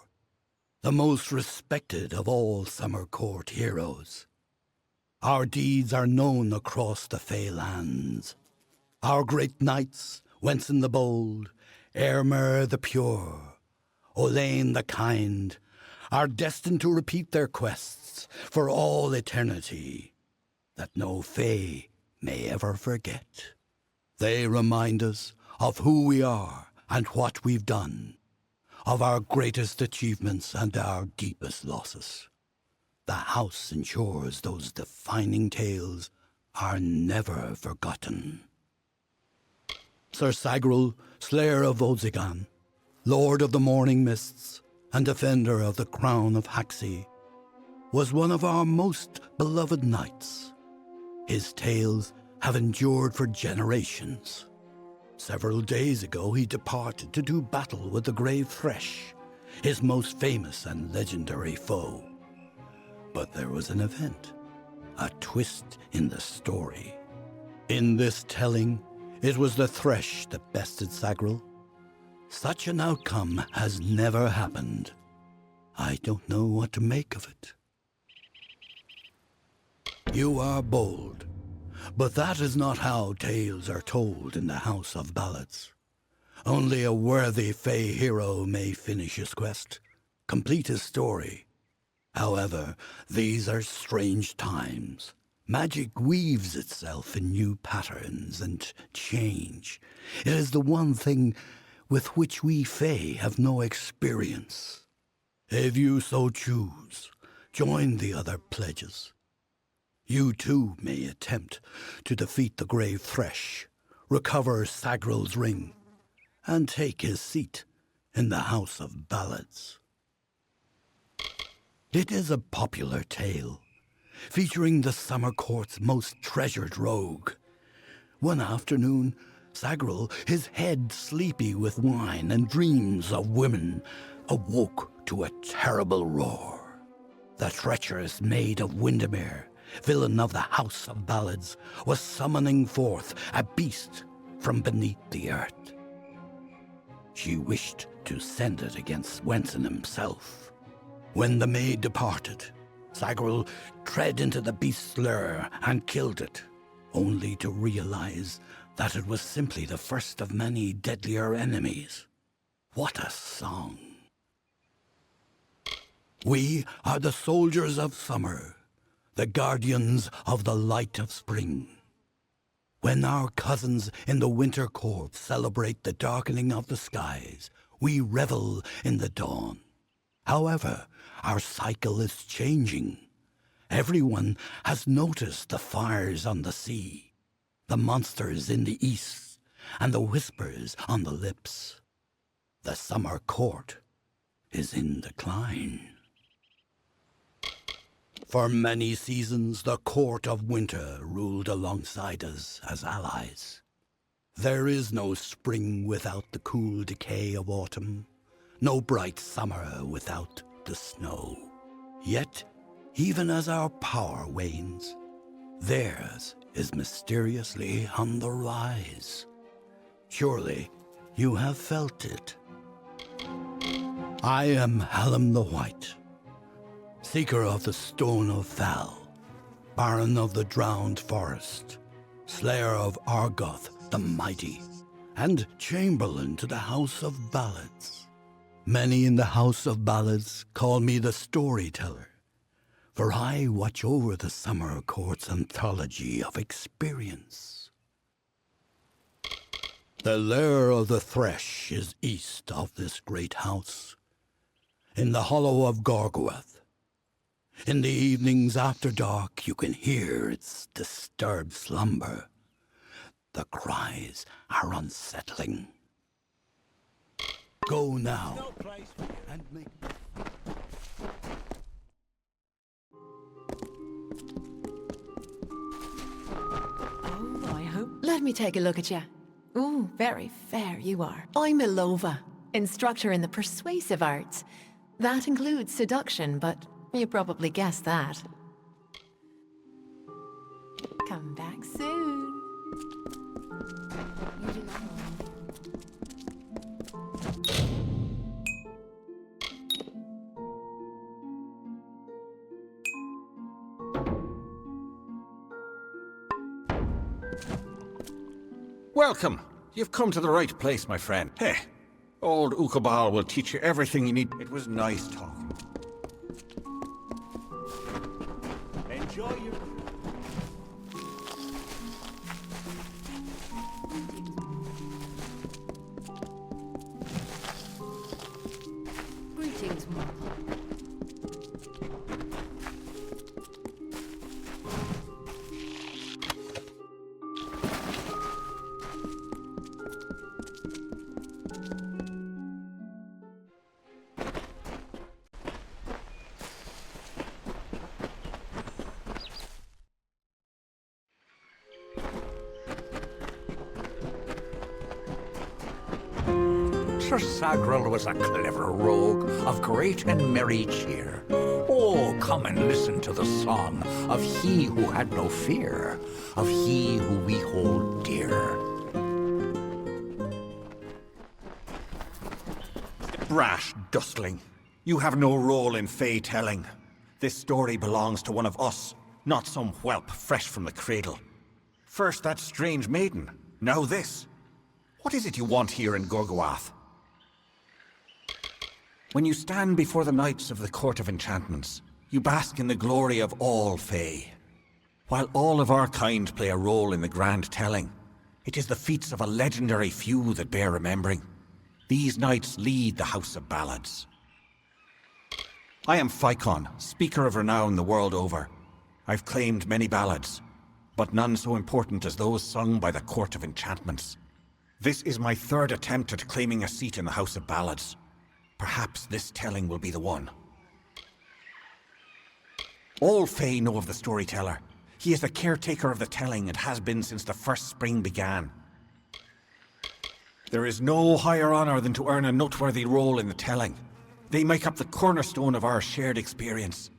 the most respected of all Summer Court heroes. Our deeds are known across the Fey lands. Our great knights, Wenson the Bold, Eomer the Pure, Olain the Kind, are destined to repeat their quests for all eternity, that no Fey may ever forget. They remind us of who we are and what we've done, of our greatest achievements and our deepest losses. The house ensures those defining tales are never forgotten. Sir Sagril, Slayer of Ozigan, Lord of the Morning Mists, and defender of the crown of Haxi, was one of our most beloved knights. His tales have endured for generations. Several days ago he departed to do battle with the Grave Thresh, his most famous and legendary foe. But there was an event, a twist in the story. In this telling, it was the Thresh that bested Sagril. Such an outcome has never happened. I don't know what to make of it. You are bold, but that is not how tales are told in the House of Ballads. Only a worthy Fey hero may finish his quest, complete his story. However, these are strange times. Magic weaves itself in new patterns and change. It is the one thing with which we Fey have no experience. If you so choose, join the other pledges. You too may attempt to defeat the Grave Thresh, recover Sagril's ring, and take his seat in the House of Ballads. It is a popular tale, featuring the Summer Court's most treasured rogue. One afternoon, Sagril, his head sleepy with wine and dreams of women, awoke to a terrible roar. The treacherous Maid of Windermere, villain of the House of Ballads, was summoning forth a beast from beneath the earth. She wished to send it against Wenson himself. When the maid departed, Sagril tread into the beast's lair and killed it, only to realize that it was simply the first of many deadlier enemies. What a song! We are the soldiers of summer, the guardians of the light of spring. When our cousins in the Winter Court celebrate the darkening of the skies, We revel in the dawn. However, our cycle is changing. Everyone has noticed the fires on the sea, the monsters in the east, and the whispers on the lips. The summer court is in decline. For many seasons, the court of winter ruled alongside us as allies. There is no spring without the cool decay of autumn, no bright summer without the snow. Yet, even as our power wanes, theirs is mysteriously on the rise. Surely, you have felt it. I am Hallam the White, seeker of the Stone of Val, Baron of the Drowned Forest, Slayer of Argoth the Mighty, and Chamberlain to the House of Ballads. Many in the House of Ballads call me the Storyteller, for I watch over the Summer Court's anthology of experience. The lair of the Thresh is east of this great house, in the hollow of Gorgoeth. In the evenings after dark, you can hear its disturbed slumber. The cries are unsettling. Go now and make... Oh, I hope... Let me take a look at you. Ooh, very fair you are. I'm Ilova, instructor in the persuasive arts. That includes seduction, but you probably guessed that. Come back soon. Welcome. You've come to the right place, my friend. Hey, old Ukabal will teach you everything you need. It was nice talking. Enjoy your... Greetings, Mom. Sir Sagrel was a clever rogue of great and merry cheer. Oh, come and listen to the song of he who had no fear, of he who we hold dear. Brash dustling, you have no role in fey telling. This story belongs to one of us, not some whelp fresh from the cradle. First that strange maiden, now this. What is it you want here in Gorgoath? When you stand before the knights of the Court of Enchantments, you bask in the glory of all Fae. While all of our kind play a role in the grand telling, it is the feats of a legendary few that bear remembering. These knights lead the House of Ballads. I am Phaikon, speaker of renown the world over. I've claimed many ballads, but none so important as those sung by the Court of Enchantments. This is my third attempt at claiming a seat in the House of Ballads. Perhaps this telling will be the one. All Fae know of the storyteller. He is the caretaker of the telling and has been since the first spring began. There is no higher honor than to earn a noteworthy role in the telling. They make up the cornerstone of our shared experience.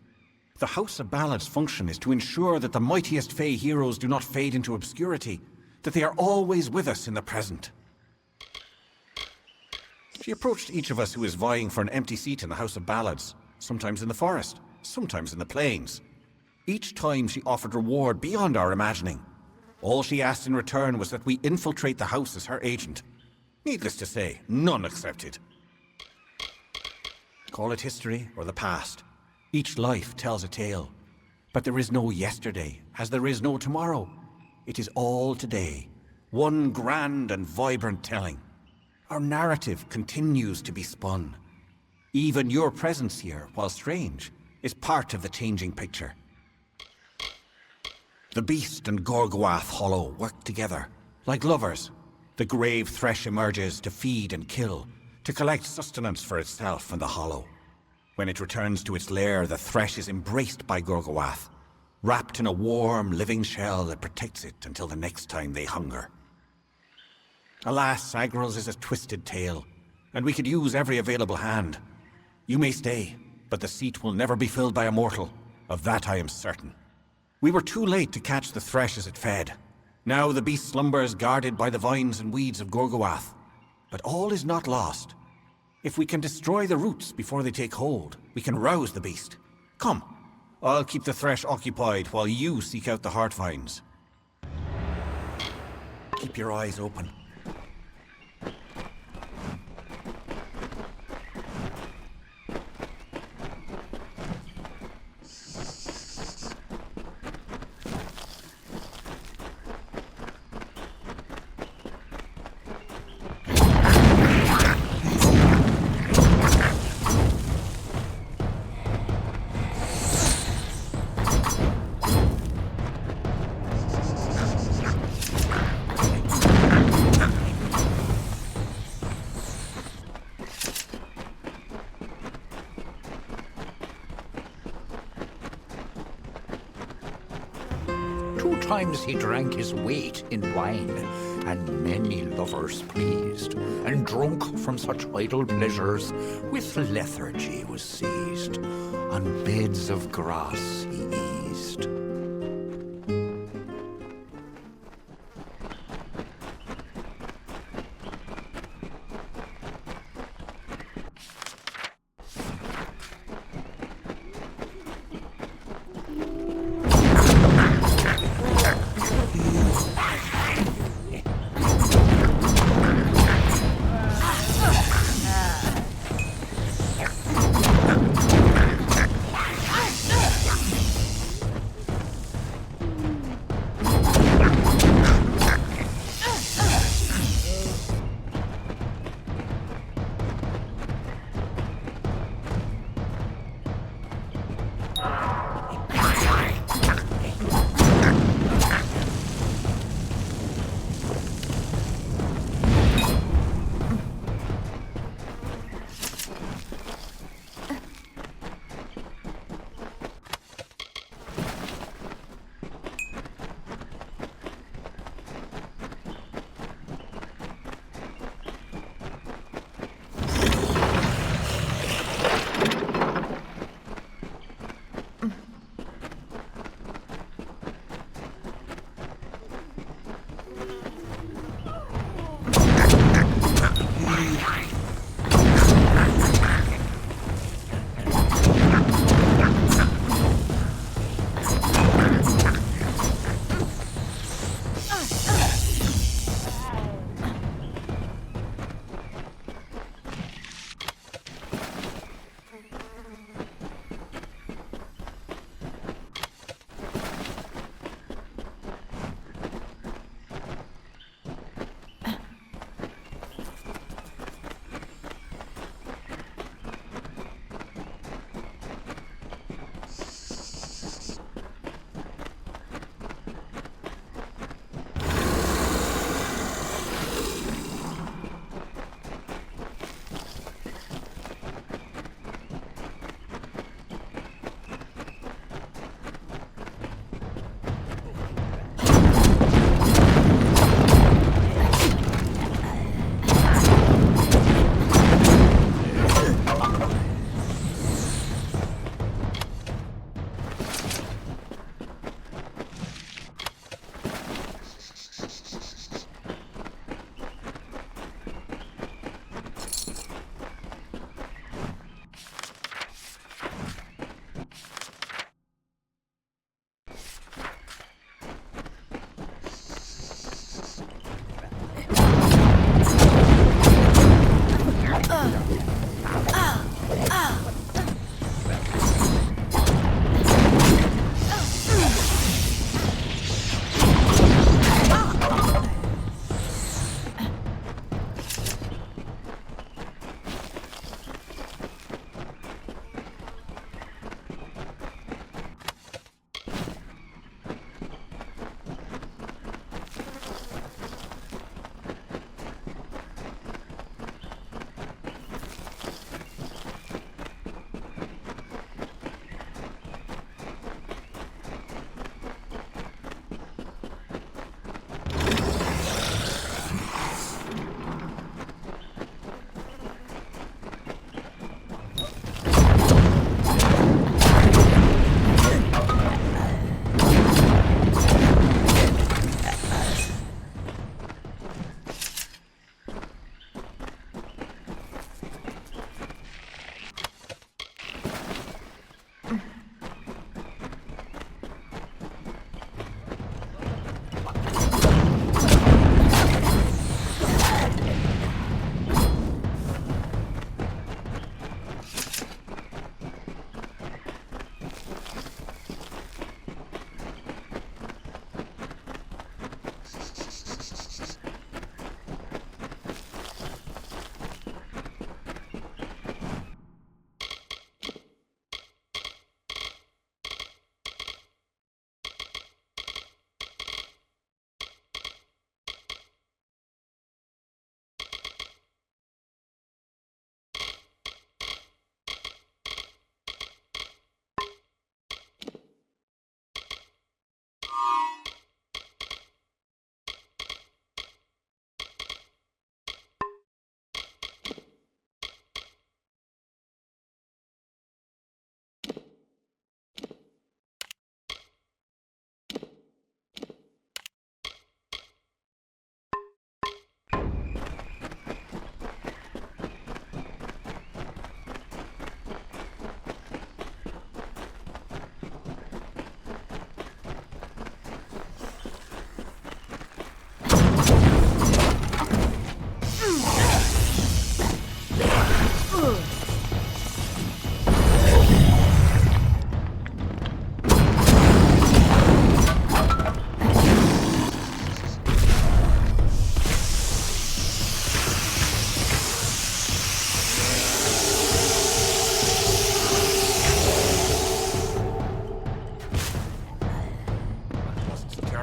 The House of Ballads' function is to ensure that the mightiest Fae heroes do not fade into obscurity, that they are always with us in the present. She approached each of us who is vying for an empty seat in the House of Ballads, sometimes in the forest, sometimes in the plains. Each time she offered reward beyond our imagining. All she asked in return was that we infiltrate the house as her agent. Needless to say, none accepted. Call it history or the past. Each life tells a tale. But there is no yesterday, as there is no tomorrow. It is all today, one grand and vibrant telling. Our narrative continues to be spun. Even your presence here, while strange, is part of the changing picture. The Beast and Gorgoath Hollow work together. Like lovers, the grave thresh emerges to feed and kill, to collect sustenance for itself and the Hollow. When it returns to its lair, the thresh is embraced by Gorgoath, wrapped in a warm, living shell that protects it until the next time they hunger. Alas, Agrel's is a twisted tale, and we could use every available hand. You may stay, but the seat will never be filled by a mortal. Of that I am certain. We were too late to catch the thresh as it fed. Now the beast slumbers guarded by the vines and weeds of Gorgoath. But all is not lost. If we can destroy the roots before they take hold, we can rouse the beast. Come, I'll keep the thresh occupied while you seek out the heart vines. Keep your eyes open. Times he drank his weight in wine, and many lovers pleased, and drunk from such idle pleasures, with lethargy was seized. On beds of grass he eased.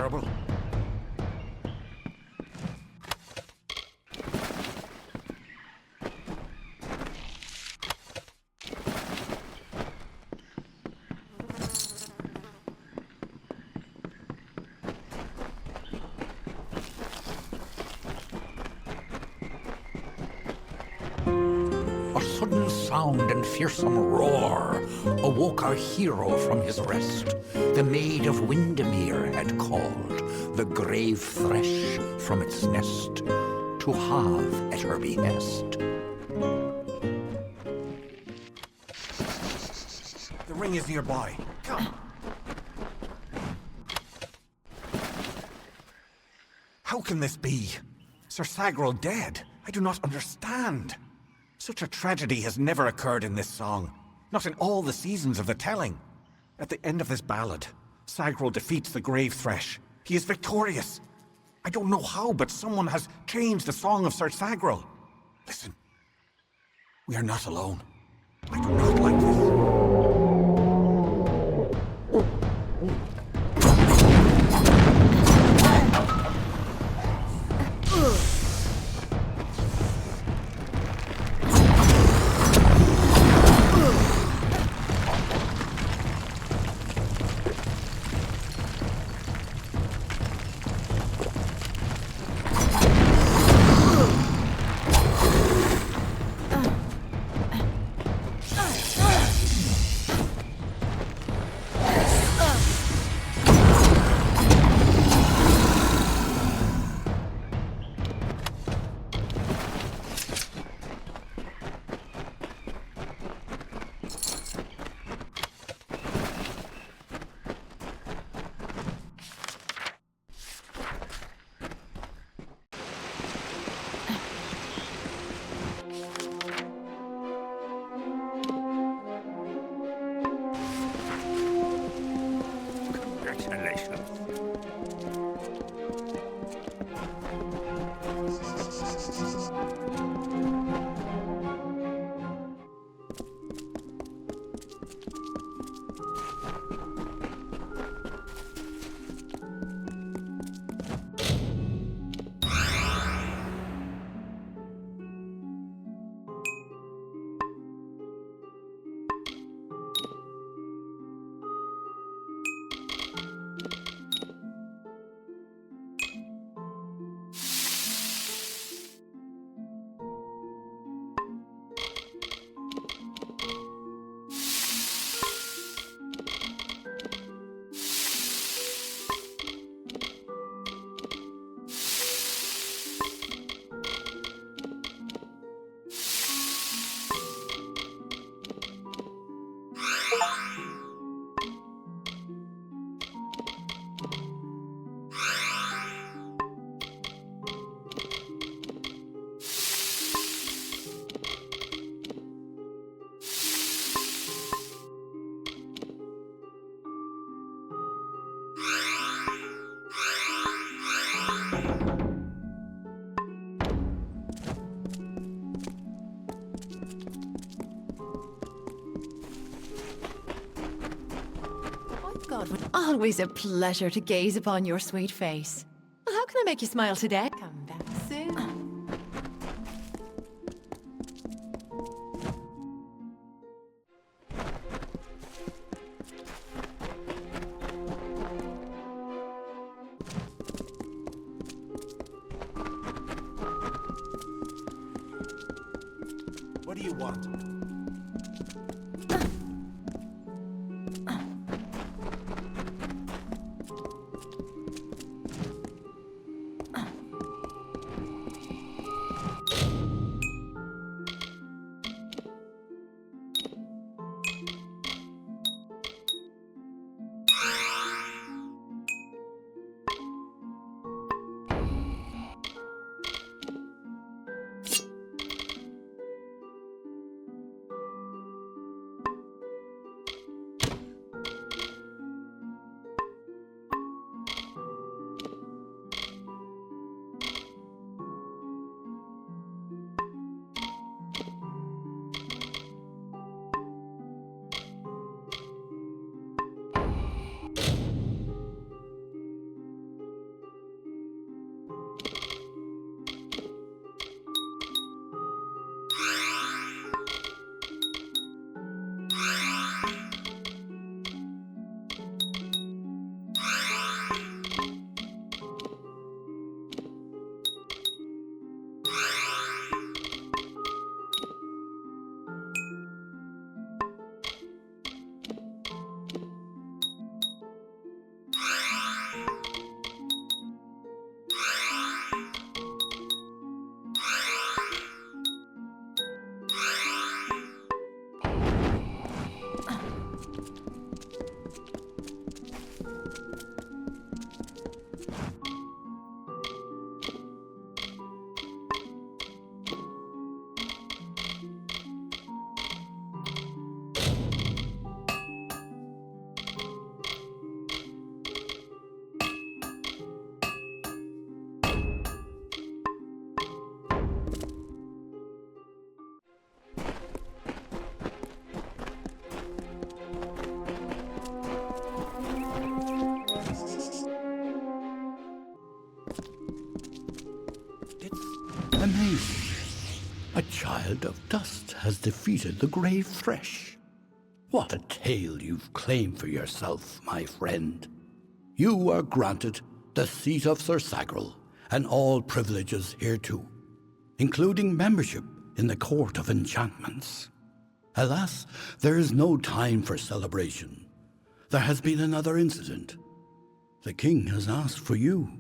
terrible. A sudden sound and fearsome roar awoke our hero from his rest. The Maid of Windermere had called the grave thresh from its nest to have at her behest. The ring is nearby. Come. How can this be? Sir Sagrel dead? I do not understand. Such a tragedy has never occurred in this song. Not in all the seasons of the telling. At the end of this ballad, Sagrel defeats the grave thresh. He is victorious. I don't know how, but someone has changed the song of Sir Sagrel. Listen. We are not alone. I do not like this. God, always a pleasure to gaze upon your sweet face. Well, how can I make you smile today? Come back soon. What do you want? amazing. A child of dust has defeated the grey thresh. What a tale you've claimed for yourself, my friend. You are granted the seat of Sir Sagrel and all privileges hereto, including membership in the Court of Enchantments. Alas, there is no time for celebration. There has been another incident. The king has asked for you.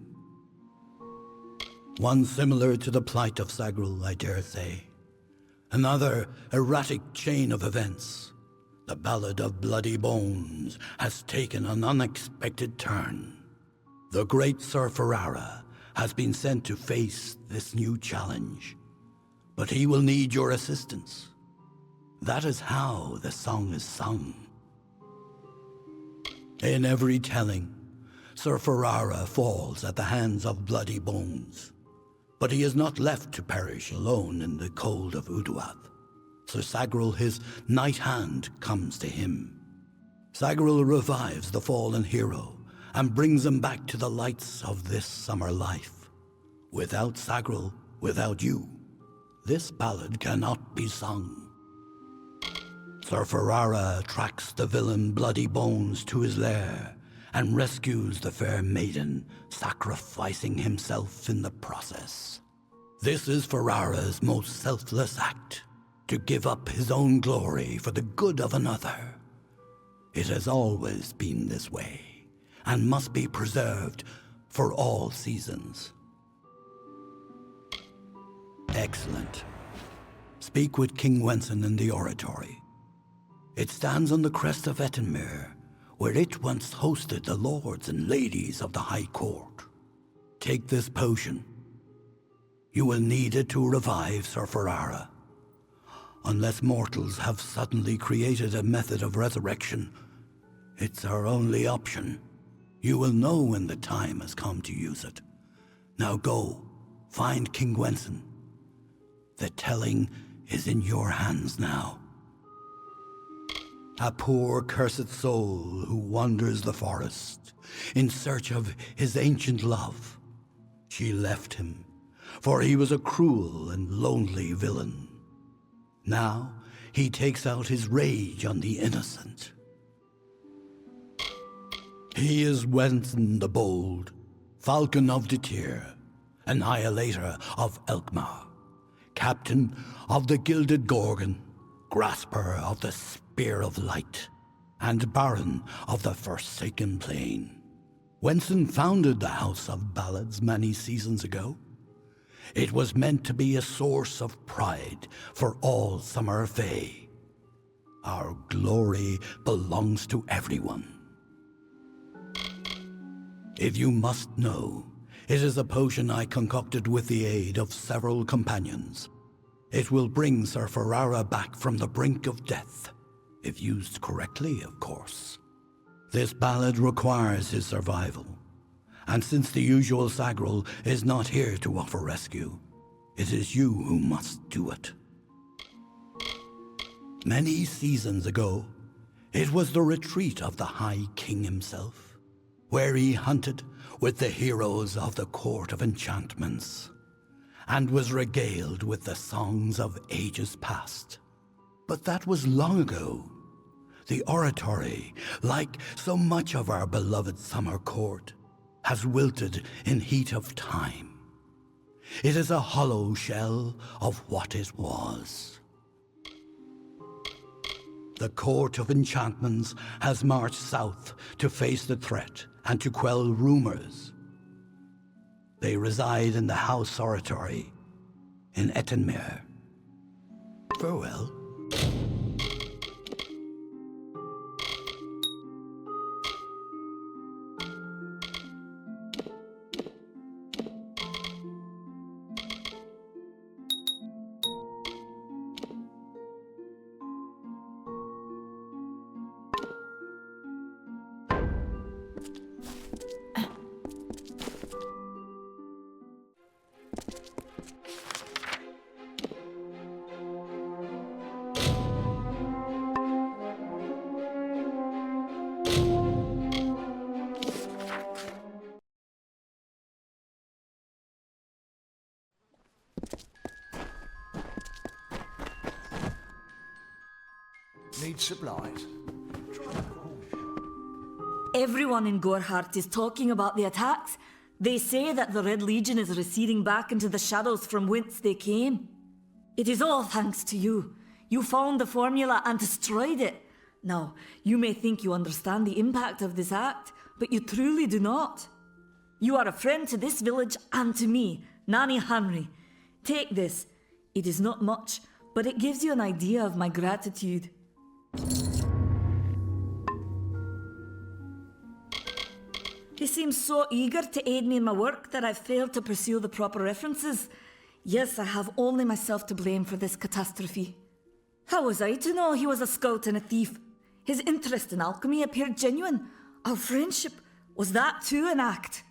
One similar to the plight of Sagrel, I dare say. Another erratic chain of events. The Ballad of Bloody Bones has taken an unexpected turn. The great Sir Ferrara has been sent to face this new challenge. But he will need your assistance. That is how the song is sung. In every telling, Sir Ferrara falls at the hands of Bloody Bones. But he is not left to perish alone in the cold of Uduath. Sir Sagrel, his knight hand, comes to him. Sagrel revives the fallen hero and brings him back to the lights of this summer life. Without Sagrel, without you, this ballad cannot be sung. Sir Ferrara tracks the villain Bloody Bones to his lair and rescues the fair maiden, sacrificing himself in the process. This is Ferrara's most selfless act, to give up his own glory for the good of another. It has always been this way, and must be preserved for all seasons. Excellent. Speak with King Wenson in the oratory. It stands on the crest of Ettenmere, where it once hosted the lords and ladies of the High Court. Take this potion. You will need it to revive Sir Ferrara. Unless mortals have suddenly created a method of resurrection, it's our only option. You will know when the time has come to use it. Now go, find King Wenson. The telling is in your hands now. A poor cursed soul who wanders the forest in search of his ancient love. She left him, for he was a cruel and lonely villain. Now he takes out his rage on the innocent. He is Wenson the Bold, Falcon of Detir, Annihilator of Elkmar, Captain of the Gilded Gorgon, Grasper of the Spear of Light, and Baron of the Forsaken Plain. Wenson founded the House of Ballads many seasons ago. It was meant to be a source of pride for all Summer Fae. Our glory belongs to everyone. If you must know, it is a potion I concocted with the aid of several companions. It will bring Sir Ferrara back from the brink of death, if used correctly, of course. This ballad requires his survival, and since the usual Sagrel is not here to offer rescue, it is you who must do it. Many seasons ago, it was the retreat of the High King himself, where he hunted with the heroes of the Court of Enchantments, and was regaled with the songs of ages past. But that was long ago. The oratory, like so much of our beloved summer court, has wilted in heat of time. It is a hollow shell of what it was. The Court of Enchantments has marched south to face the threat and to quell rumors. They reside in the House Oratory in Ettenmere. Farewell. Need supplies. Everyone in Gorhart is talking about the attacks. They say that the Red Legion is receding back into the shadows from whence they came. It is all thanks to you. You found the formula and destroyed it. Now, you may think you understand the impact of this act, but you truly do not. You are a friend to this village and to me, Nanny Henry. Take this. It is not much, but it gives you an idea of my gratitude. He seems so eager to aid me in my work that I've failed to pursue the proper references. Yes, I have only myself to blame for this catastrophe. How was I to know he was a scout and a thief? His interest in alchemy appeared genuine. Our friendship, was that too an act?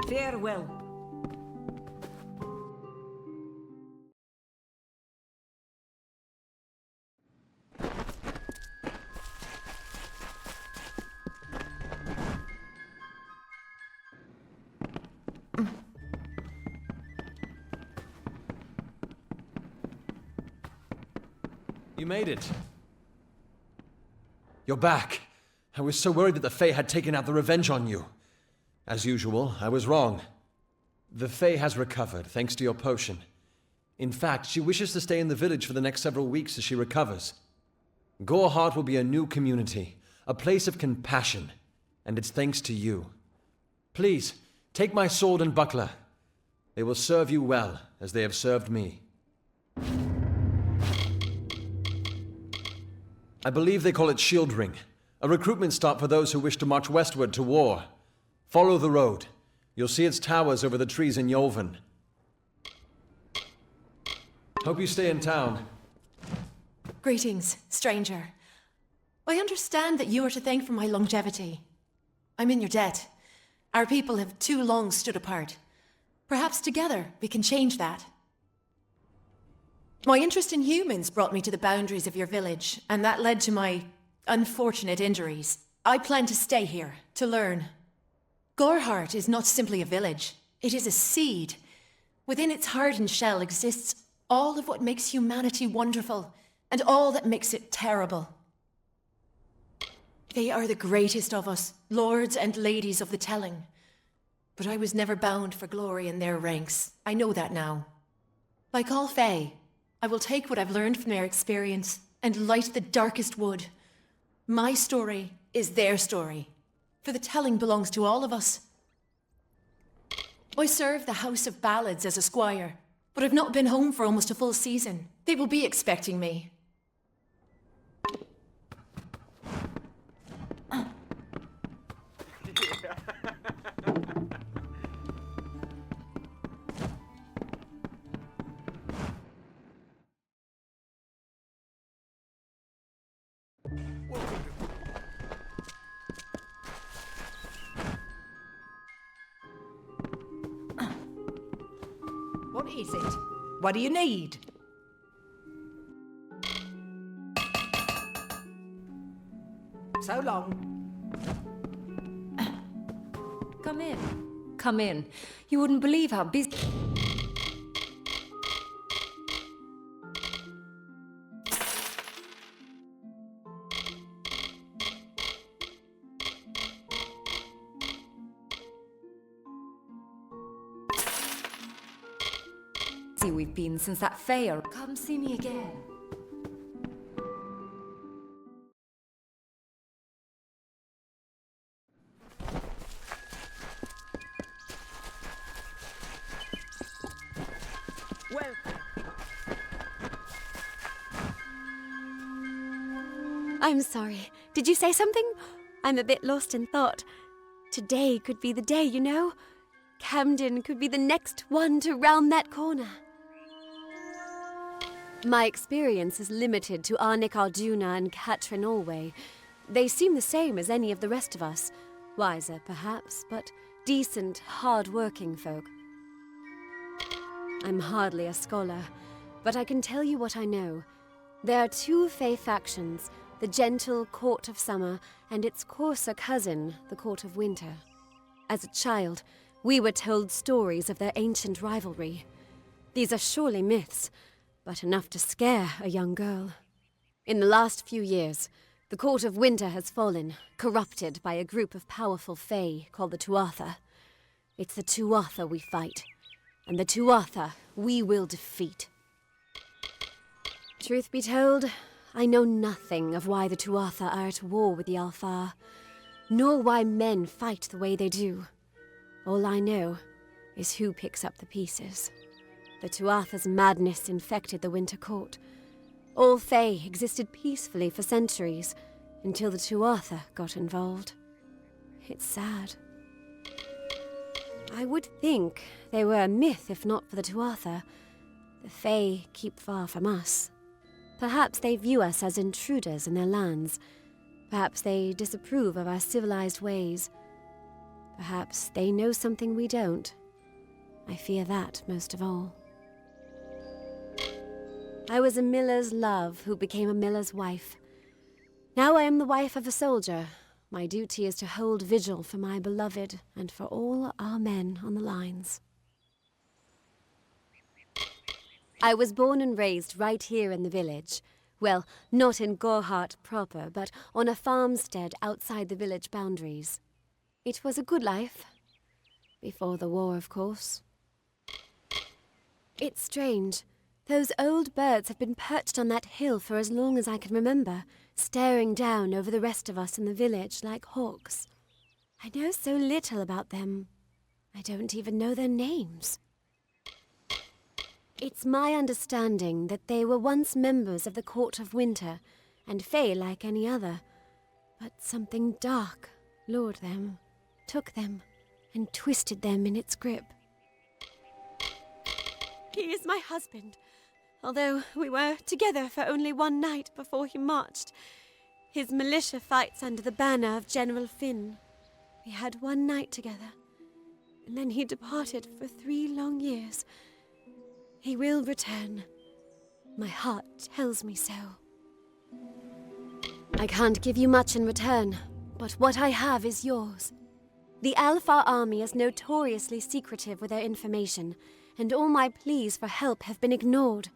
Farewell. You made it. You're back. I was so worried that the Fae had taken out the revenge on you. As usual, I was wrong. The Fae has recovered, thanks to your potion. In fact, she wishes to stay in the village for the next several weeks as she recovers. Gorhart will be a new community, a place of compassion, and it's thanks to you. Please, take my sword and buckler. They will serve you well, as they have served me. I believe they call it Shield Ring, a recruitment stop for those who wish to march westward to war. Follow the road. You'll see its towers over the trees in Yolven. Hope you stay in town. Greetings, stranger. I understand that you are to thank for my longevity. I'm in your debt. Our people have too long stood apart. Perhaps together we can change that. My interest in humans brought me to the boundaries of your village, and that led to my unfortunate injuries. I plan to stay here, to learn. Gorhart is not simply a village. It is a seed. Within its hardened shell exists all of what makes humanity wonderful, and all that makes it terrible. They are the greatest of us, lords and ladies of the telling. But I was never bound for glory in their ranks. I know that now. Like all Fae, I will take what I've learned from their experience and light the darkest wood. My story is their story, for the telling belongs to all of us. I serve the House of Ballads as a squire, but I've not been home for almost a full season. They will be expecting me. What is it? What do you need? So long. Come in. Come in. You wouldn't believe how busy... we've been since that fair. Come see me again. I'm sorry. Did you say something? I'm a bit lost in thought. Today could be the day, you know. Camden could be the next one to round that corner. My experience is limited to Arnick Arduna and Catrin Allway. They seem the same as any of the rest of us. Wiser, perhaps, but decent, hard-working folk. I'm hardly a scholar, but I can tell you what I know. There are two Fey factions, the gentle Court of Summer and its coarser cousin, the Court of Winter. As a child, we were told stories of their ancient rivalry. These are surely myths, but enough to scare a young girl. In the last few years, the Court of Winter has fallen, corrupted by a group of powerful Fey called the Tuatha. It's the Tuatha we fight, and the Tuatha we will defeat. Truth be told, I know nothing of why the Tuatha are at war with the Alfar, nor why men fight the way they do. All I know is who picks up the pieces. The Tuatha's madness infected the Winter Court. All Fey existed peacefully for centuries, until the Tuatha got involved. It's sad. I would think they were a myth if not for the Tuatha. The Fey keep far from us. Perhaps they view us as intruders in their lands. Perhaps they disapprove of our civilized ways. Perhaps they know something we don't. I fear that most of all. I was a miller's love who became a miller's wife. Now I am the wife of a soldier. My duty is to hold vigil for my beloved and for all our men on the lines. I was born and raised right here in the village. Well, not in Gorhart proper, but on a farmstead outside the village boundaries. It was a good life. Before the war, of course. It's strange. Those old birds have been perched on that hill for as long as I can remember, staring down over the rest of us in the village like hawks. I know so little about them. I don't even know their names. It's my understanding that they were once members of the Court of Winter, and Fey like any other. But something dark lured them, took them, and twisted them in its grip. He is my husband. Although we were together for only one night before he marched. His militia fights under the banner of General Finn. We had one night together, and then he departed for 3 long years. He will return. My heart tells me so. I can't give you much in return, but what I have is yours. The Alfar army is notoriously secretive with their information, and all my pleas for help have been ignored.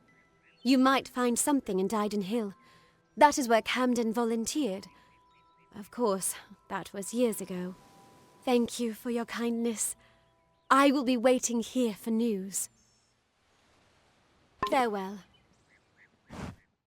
You might find something in Dyden Hill. That is where Camden volunteered. Of course, that was years ago. Thank you for your kindness. I will be waiting here for news. Farewell.